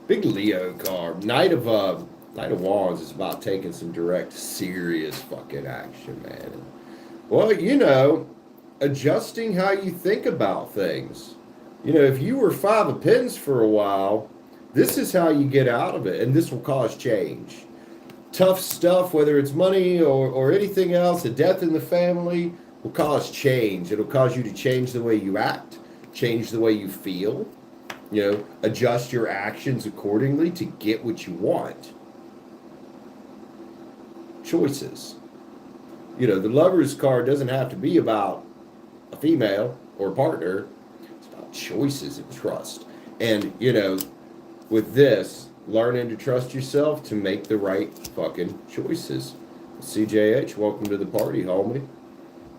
Big Leo card. Knight of Wands is about taking some direct, serious fucking action, man. Well, you know, adjusting how you think about things. You know, if you were Five of Pens for a while, this is how you get out of it, and this will cause change. Tough stuff, whether it's money or anything else, a death in the family, will cause change. It'll cause you to change the way you act, change the way you feel, you know, adjust your actions accordingly to get what you want. Choices. You know, the Lover's card doesn't have to be about a female or a partner. It's about choices and trust. And, you know, with this, learning to trust yourself to make the right fucking choices. CJH, welcome to the party, homie.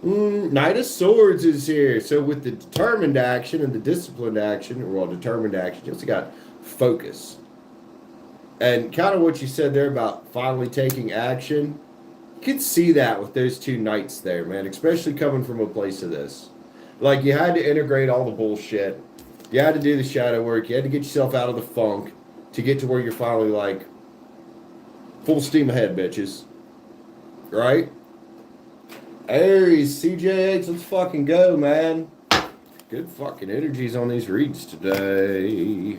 Knight of Swords is here. So with the determined action and the disciplined action, or well, determined action, you also got focus. And kind of what you said there about finally taking action, you can see that with those two knights there, man, especially coming from a place of this. Like, you had to integrate all the bullshit. You had to do the shadow work. You had to get yourself out of the funk to get to where you're finally like, full steam ahead, bitches. Right? Aries, CJH, let's fucking go, man. Good fucking energies on these reads today.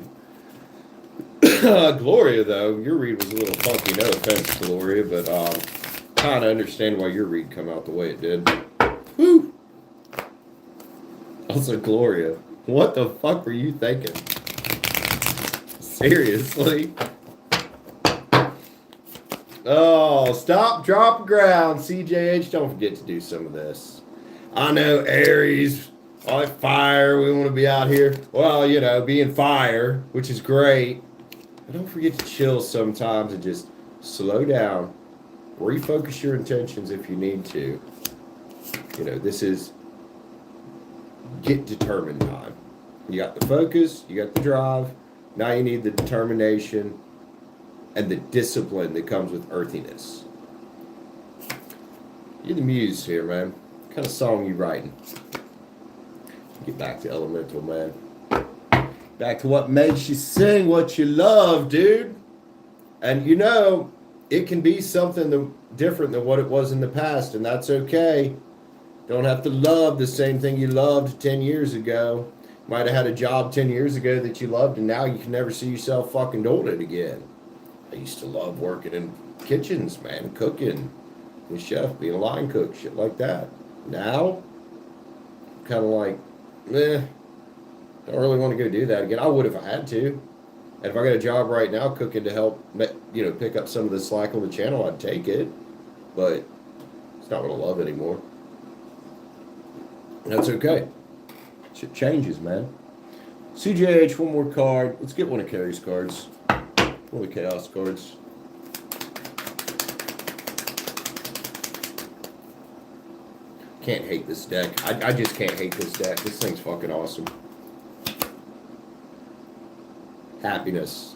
Gloria, though, your read was a little funky. No offense, Gloria, but kind of understand why your read come out the way it did. Whew. Also, Gloria, what the fuck were you thinking? Seriously? Oh, stop, drop, ground. CJH, don't forget to do some of this. I know Aries, I like fire. We want to be out here. Well, you know, being fire, which is great. But don't forget to chill sometimes and just slow down. Refocus your intentions if you need to. You know, this is get determined time. You got the focus, you got the drive. Now you need the determination and the discipline that comes with earthiness. You're the muse here, man. What kind of song you writing? Get back to Elemental, man. Back to what makes you sing what you love, dude. And you know, it can be something different than what it was in the past, and that's okay. Don't have to love the same thing you loved 10 years ago. Might have had a job 10 years ago that you loved, and now you can never see yourself fucking doing it again. I used to love working in kitchens, man, cooking, the chef, being a line cook, shit like that. Now, kind of like, don't really want to go do that again. I would if I had to. And if I got a job right now cooking to help, pick up some of the slack on the channel, I'd take it. But it's not what I love anymore. And that's okay. Shit changes, man. CJH, one more card. Let's get one of Carrie's cards. One of the Chaos cards. Can't hate this deck. I just can't hate this deck. This thing's fucking awesome. Happiness.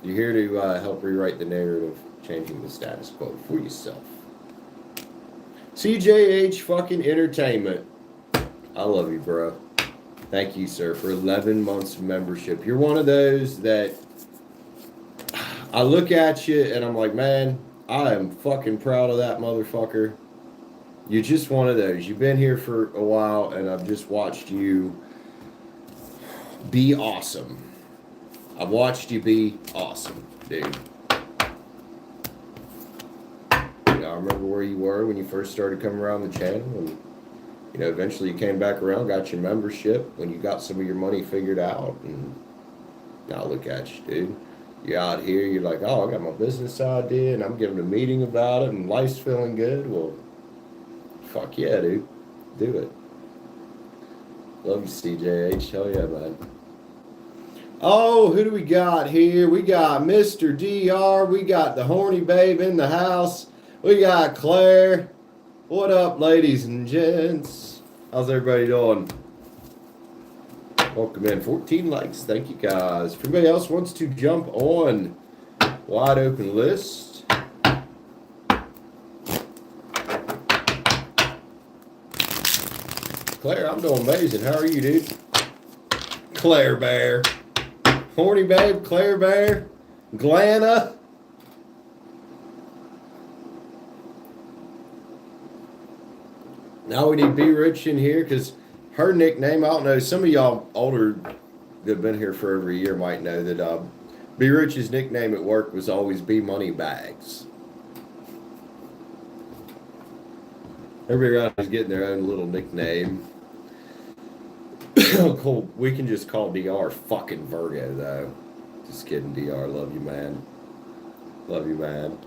You're here to help rewrite the narrative, changing the status quo for yourself. CJH fucking Entertainment. I love you, bro. Thank you, sir, for 11 months of membership. You're one of those that I look at you and I'm like, man, I am fucking proud of that motherfucker. You're just one of those. You've been here for a while and I've just watched you be awesome. I've watched you be awesome, dude. I remember where you were when you first started coming around the channel, and eventually you came back around, got your membership when you got some of your money figured out, and now look at you, dude. You're out here, you're like, oh, I got my business idea, and I'm giving a meeting about it, and life's feeling good. Well, fuck yeah, dude. Do it. Love you, CJH. Hell yeah, man. Oh, who do we got here? We got Mr. DR. We got the horny babe in the house. We got Claire. What up, ladies and gents? How's everybody doing? Welcome in. 14 likes. Thank you, guys. If anybody else wants to jump on wide open list, Claire, I'm doing amazing. How are you, dude? Claire Bear. Horny babe, Claire Bear, Glanna. Now we need Be Rich in here because her nickname, I don't know, some of y'all older that have been here for over a year might know that Be Rich's nickname at work was always Be Money Bags. Everybody around is getting their own little nickname. Cool. We can just call DR fucking Virgo, though. Just kidding, DR. Love you, man. Love you, man.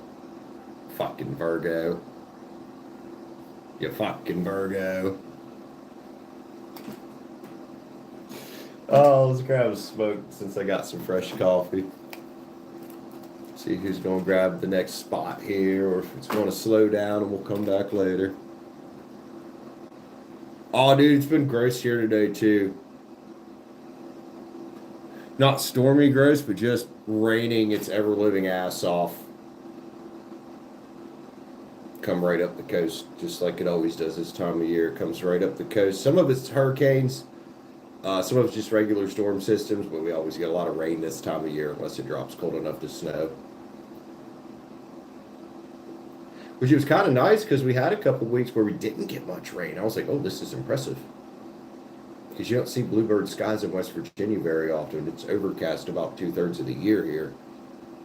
Fucking Virgo. You fucking Virgo. Oh, let's grab a smoke since I got some fresh coffee. See who's going to grab the next spot here, or if it's going to slow down and we'll come back later. Oh, dude, it's been gross here today, too. Not stormy gross, but just raining its ever-living ass off. Come right up the coast, just like it always does this time of year. It comes right up the coast. Some of it's hurricanes. Some of it's just regular storm systems, but we always get a lot of rain this time of year unless it drops cold enough to snow. Which was kind of nice because we had a couple weeks where we didn't get much rain. I was like, oh, this is impressive. Because you don't see bluebird skies in West Virginia very often. It's overcast about 2/3 of the year here.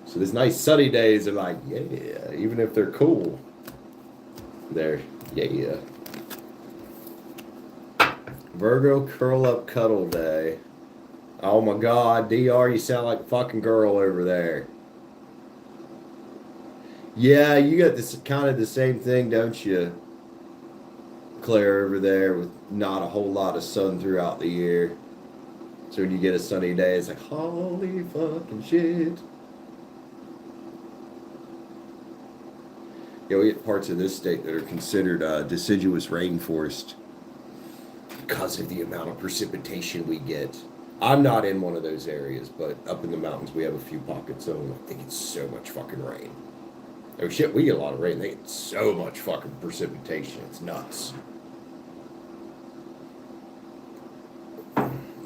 So these nice sunny days are like, yeah, even if they're cool. They're, yeah. Virgo curl up cuddle day. Oh my God, DR, you sound like a fucking girl over there. Yeah, you got this kind of the same thing, don't you, Claire, over there, with not a whole lot of sun throughout the year. So when you get a sunny day, it's like, holy fucking shit. Yeah, we get parts of this state that are considered deciduous rainforest because of the amount of precipitation we get. I'm not in one of those areas, but up in the mountains, we have a few pockets of them. They get so much fucking rain. Oh shit, we get a lot of rain. They get so much fucking precipitation. It's nuts.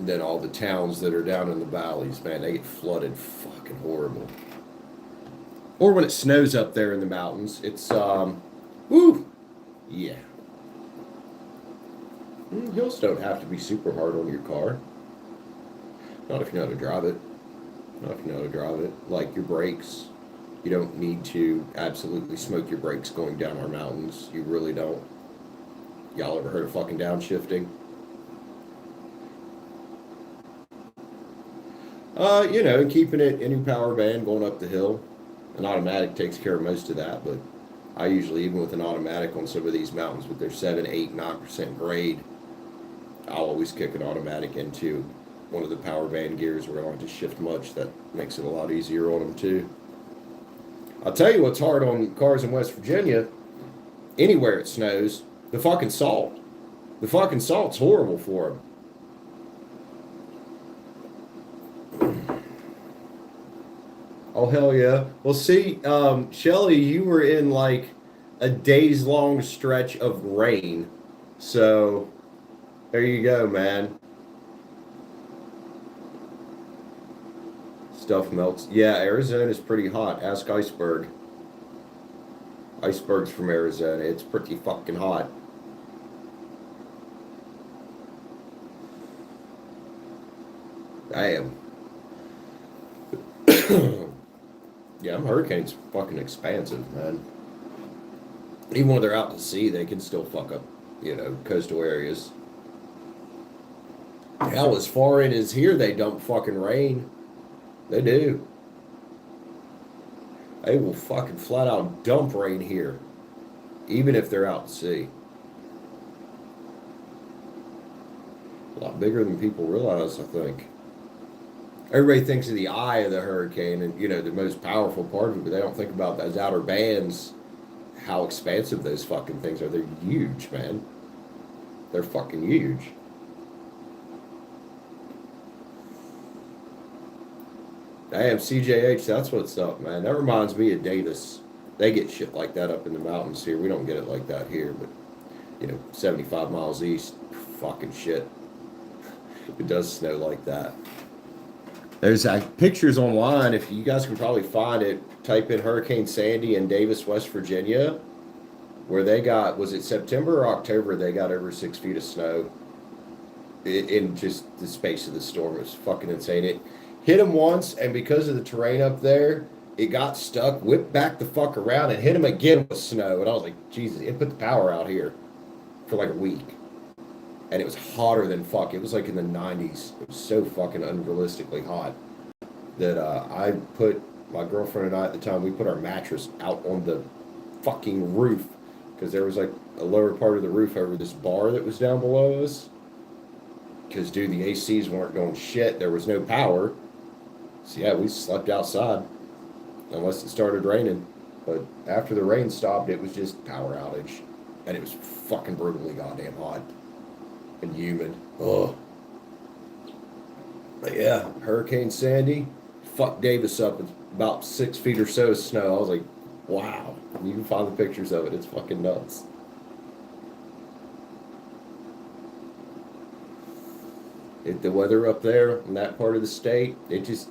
And then all the towns that are down in the valleys, man, they get flooded fucking horrible. Or when it snows up there in the mountains, it's, woo, yeah. Hills don't have to be super hard on your car. Not if you know how to drive it. Not if you know how to drive it. Like your brakes. You don't need to absolutely smoke your brakes going down our mountains. You really don't. Y'all ever heard of fucking downshifting? You know, keeping it in your power band going up the hill. An automatic takes care of most of that, but I usually, even with an automatic on some of these mountains with their 7, 8, 9% grade, I'll always kick an automatic into one of the power band gears where I don't have to shift much. That makes it a lot easier on them too. I'll tell you what's hard on cars in West Virginia, anywhere it snows, the fucking salt. The fucking salt's horrible for them. Oh, hell yeah. Well, see, Shelly, you were in like a days long stretch of rain. So, there you go, man. Stuff melts. Yeah, Arizona's pretty hot. Ask Iceberg. Iceberg's from Arizona. It's pretty fucking hot. Damn. Yeah, hurricanes fucking expansive, man. Even when they're out to sea, they can still fuck up, you know, coastal areas. Hell, as far in as here, they dump fucking rain. They do. They will fucking flat out dump rain here, even if they're out to sea. A lot bigger than people realize, I think. Everybody thinks of the eye of the hurricane and, you know, the most powerful part of it, but they don't think about those outer bands, how expansive those fucking things are. They're huge, man. They're fucking huge. Damn, CJH, that's what's up, man. That reminds me of Davis. They get shit like that up in the mountains here. We don't get it like that here, but, you know, 75 miles east, fucking shit. It does snow like that. There's pictures online, if you guys can probably find it, type in Hurricane Sandy in Davis, West Virginia, where they got, was it September or October, they got over 6 feet of snow in just the space of the storm. It was fucking insane. It hit them once, and because of the terrain up there, it got stuck, whipped back the fuck around, and hit them again with snow. And I was like, Jesus, it put the power out here for like a week. And it was hotter than fuck. It was like in the 90s. It was so fucking unrealistically hot that I put, my girlfriend and I at the time, we put our mattress out on the fucking roof because there was like a lower part of the roof over this bar that was down below us. Because, dude, the ACs weren't going shit. There was no power. So, yeah, we slept outside unless it started raining. But after the rain stopped, it was just power outage. And it was fucking brutally goddamn hot. And humid. Ugh. But yeah, Hurricane Sandy fucked Davis up with about 6 feet or so of snow. I was like, wow. You can find the pictures of it. It's fucking nuts. The weather up there in that part of the state, it's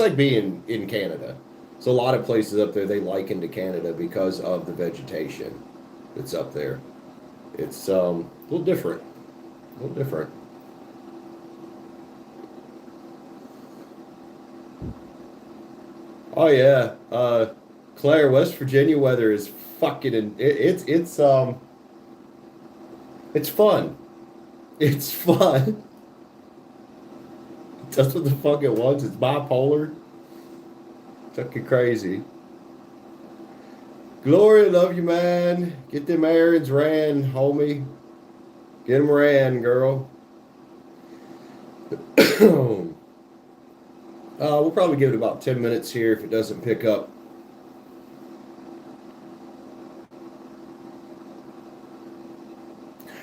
like being in Canada. So a lot of places up there they liken to Canada because of the vegetation that's up there. It's a little different. A little different. Oh yeah. Claire, West Virginia weather is fucking it's fun. It's fun. That's what the fuck it was. It's bipolar. Fucking crazy. Gloria, love you, man. Get them errands ran, homie. Get them ran, girl. We'll probably give it about 10 minutes here if it doesn't pick up.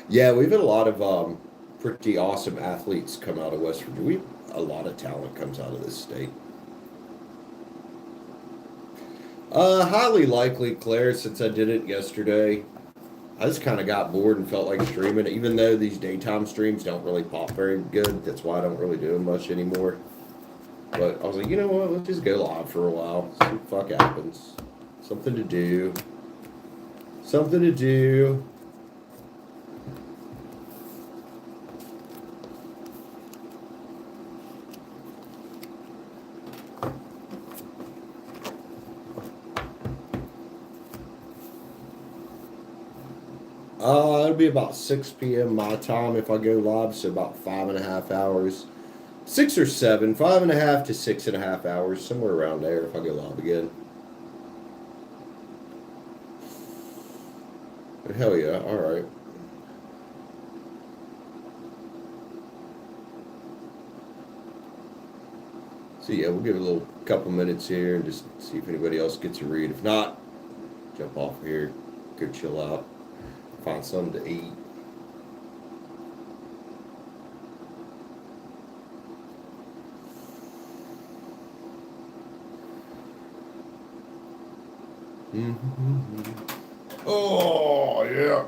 Yeah, we've had a lot of pretty awesome athletes come out of West Virginia. A lot of talent comes out of this state. Highly likely, Claire, since I did it yesterday. I just kind of got bored and felt like streaming, even though these daytime streams don't really pop very good. That's why I don't really do them much anymore. But I was like, you know what? Let's just go live for a while. See what the fuck happens. Something to do. Something to do. It'll be about 6 p.m. my time if I go live, so about 5.5 hours. 6 or 7, 5.5 to 6.5 hours, somewhere around there if I go live again. But hell yeah, alright. So yeah, we'll give it a little couple minutes here and just see if anybody else gets a read. If not, jump off here, go chill out, find something to eat. Oh yeah.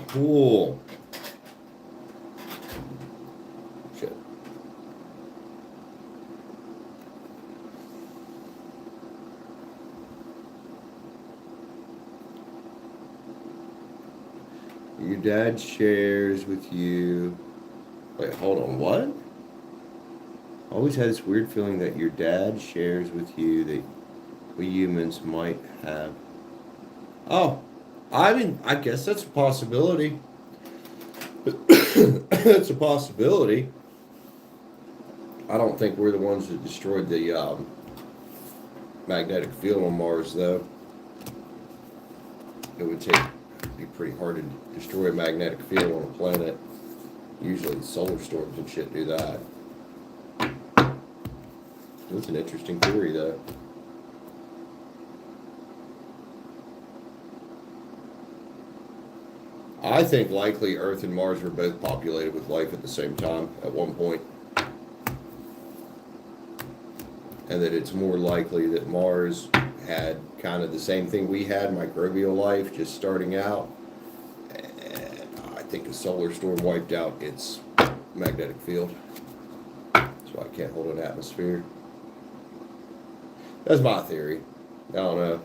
Cool. Shit. Your dad shares with you. Wait, hold on. What? I always had this weird feeling that your dad shares with you that we humans might have. Oh, I mean, I guess that's a possibility. That's a possibility. I don't think we're the ones that destroyed the magnetic field on Mars, though. It would be pretty hard to destroy a magnetic field on a planet. Usually solar storms and shit do that. That's an interesting theory, though. I think likely Earth and Mars were both populated with life at the same time at one point. And that it's more likely that Mars had kind of the same thing we had, microbial life, just starting out. And I think a solar storm wiped out its magnetic field. So I can't hold an atmosphere. That's my theory. I don't know.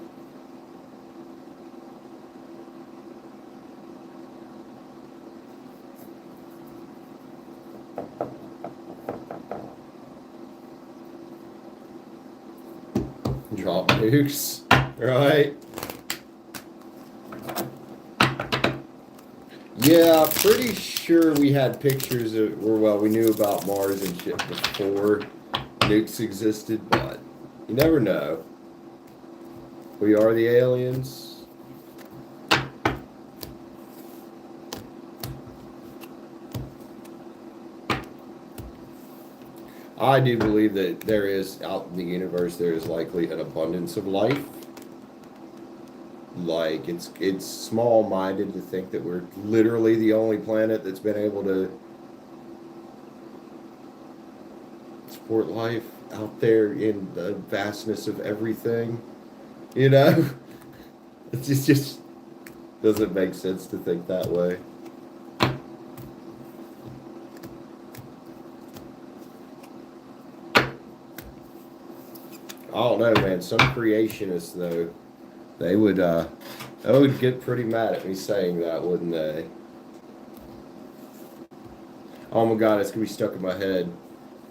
Drop nukes, right? Yeah, pretty sure we had pictures of, or well, we knew about Mars and shit before nukes existed, but you never know. We are the aliens. I do believe that there is, out in the universe, there is likely an abundance of life. Like, it's small-minded to think that we're literally the only planet that's been able to support life out there in the vastness of everything. You know? It just doesn't make sense to think that way. I don't know, man. Some creationists, though, they would get pretty mad at me saying that, wouldn't they? Oh my God, it's gonna be stuck in my head.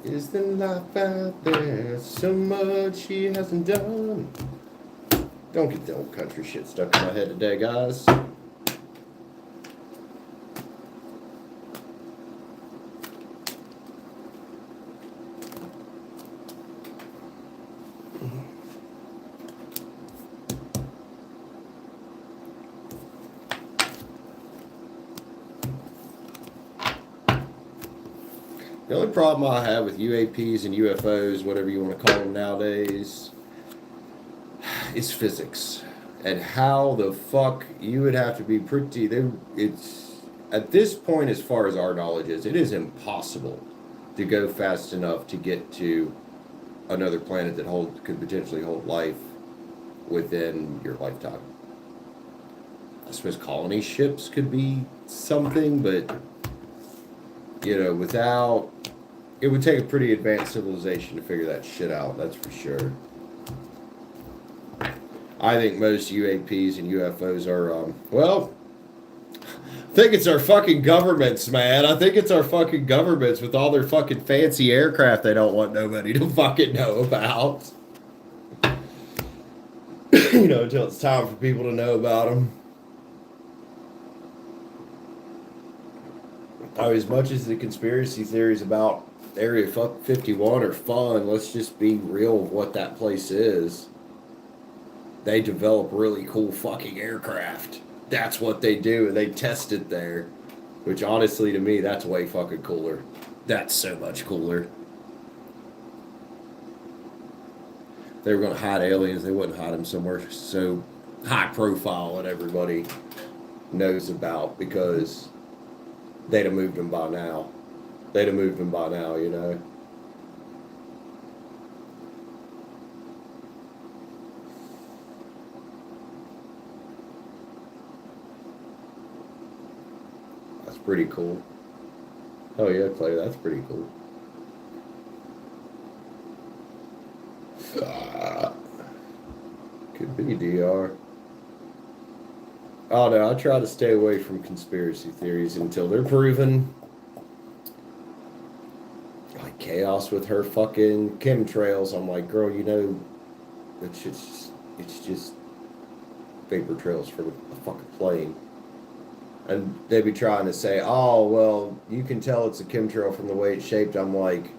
Is the life out there so much he hasn't done? Don't get the old country shit stuck in my head today, guys. The only problem I have with UAPs and UFOs, whatever you want to call them nowadays, is physics. And how the fuck you would have to be pretty... It's at this point, as far as our knowledge is, it is impossible to go fast enough to get to another planet that could potentially hold life within your lifetime. I suppose colony ships could be something, but without it would take a pretty advanced civilization to figure that shit out, that's for sure. I think most UAPs and UFOs are I think it's our fucking governments, man. I think it's our fucking governments with all their fucking fancy aircraft they don't want nobody to fucking know about. Until it's time for people to know about them. As much as the conspiracy theories about Area 51 are fun, let's just be real with what that place is. They develop really cool fucking aircraft. That's what they do, and they test it there. Which, honestly, to me, that's way fucking cooler. That's so much cooler. They were going to hide aliens. They wouldn't hide them somewhere so high profile that everybody knows about, because they'd have moved them by now. That's pretty cool. Oh yeah, Clay, that's pretty cool. Could be DR. Oh no, I try to stay away from conspiracy theories until they're proven. Like Chaos with her fucking chemtrails. I'm like, girl, it's just vapor trails from a fucking plane. And they'd be trying to say, oh, well, you can tell it's a chemtrail from the way it's shaped. I'm like,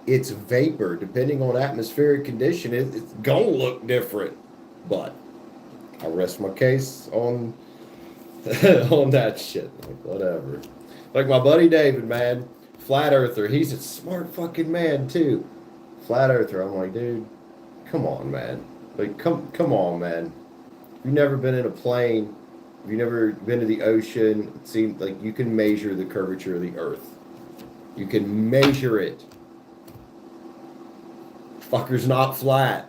it's vapor. Depending on atmospheric condition, it's going to look different. But I rest my case on on that shit. Like, whatever. Like my buddy David, man, flat earther. He's a smart fucking man, too. Flat earther. I'm like, dude, come on, man. Like, come on, man. You've never been in a plane. You've never been to the ocean. It seems like you can measure the curvature of the earth. You can measure it. Fucker's not flat.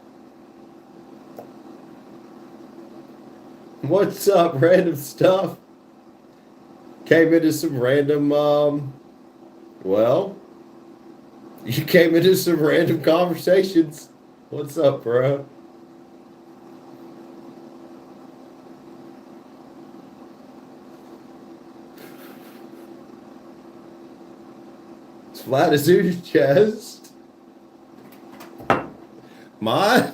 What's up, random stuff? Came into some random, you came into some random conversations. What's up, bro? Flat as your chest. Mine?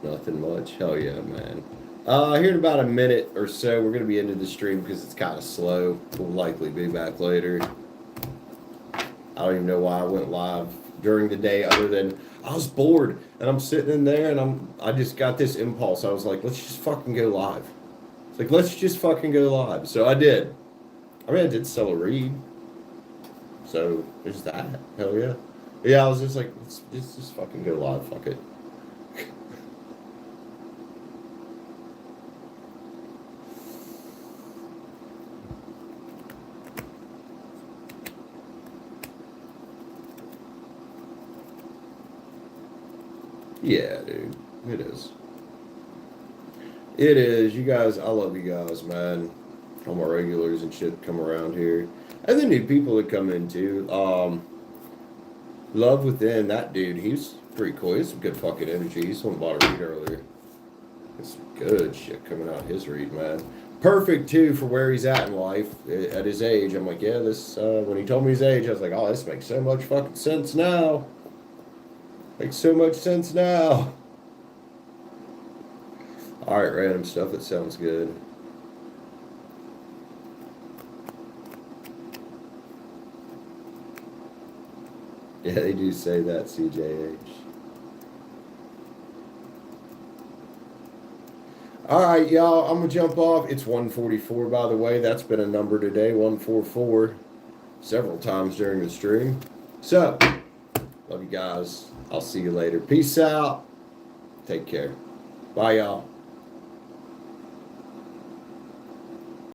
Nothing much. Hell yeah, man. Here in about a minute or so, we're going to be into the stream because it's kind of slow. We'll likely be back later. I don't even know why I went live during the day other than I was bored and I'm sitting in there and I just got this impulse. I was like, let's just fucking go live. It's like, let's just fucking go live. So I did. I mean, I did sell a read. So there's that. Hell yeah. Yeah, I was just like, let's just fucking go live. Fuck it. Yeah, dude. It is. It is. You guys, I love you guys, man. All my regulars and shit come around here. And the new people that come in, too. Love Within, that dude, he's pretty cool. He's some good fucking energy. He's someone bought a read earlier. There's some good shit coming out his read, man. Perfect, too, for where he's at in life, at his age. I'm like, yeah, this, when he told me his age, I was like, oh, this makes so much fucking sense now. Makes so much sense now. Alright, random stuff. That sounds good. Yeah, they do say that, CJH. Alright, y'all. I'm going to jump off. It's 144, by the way. That's been a number today, 144. Several times during the stream. So, love you guys. I'll see you later. Peace out. Take care. Bye, y'all.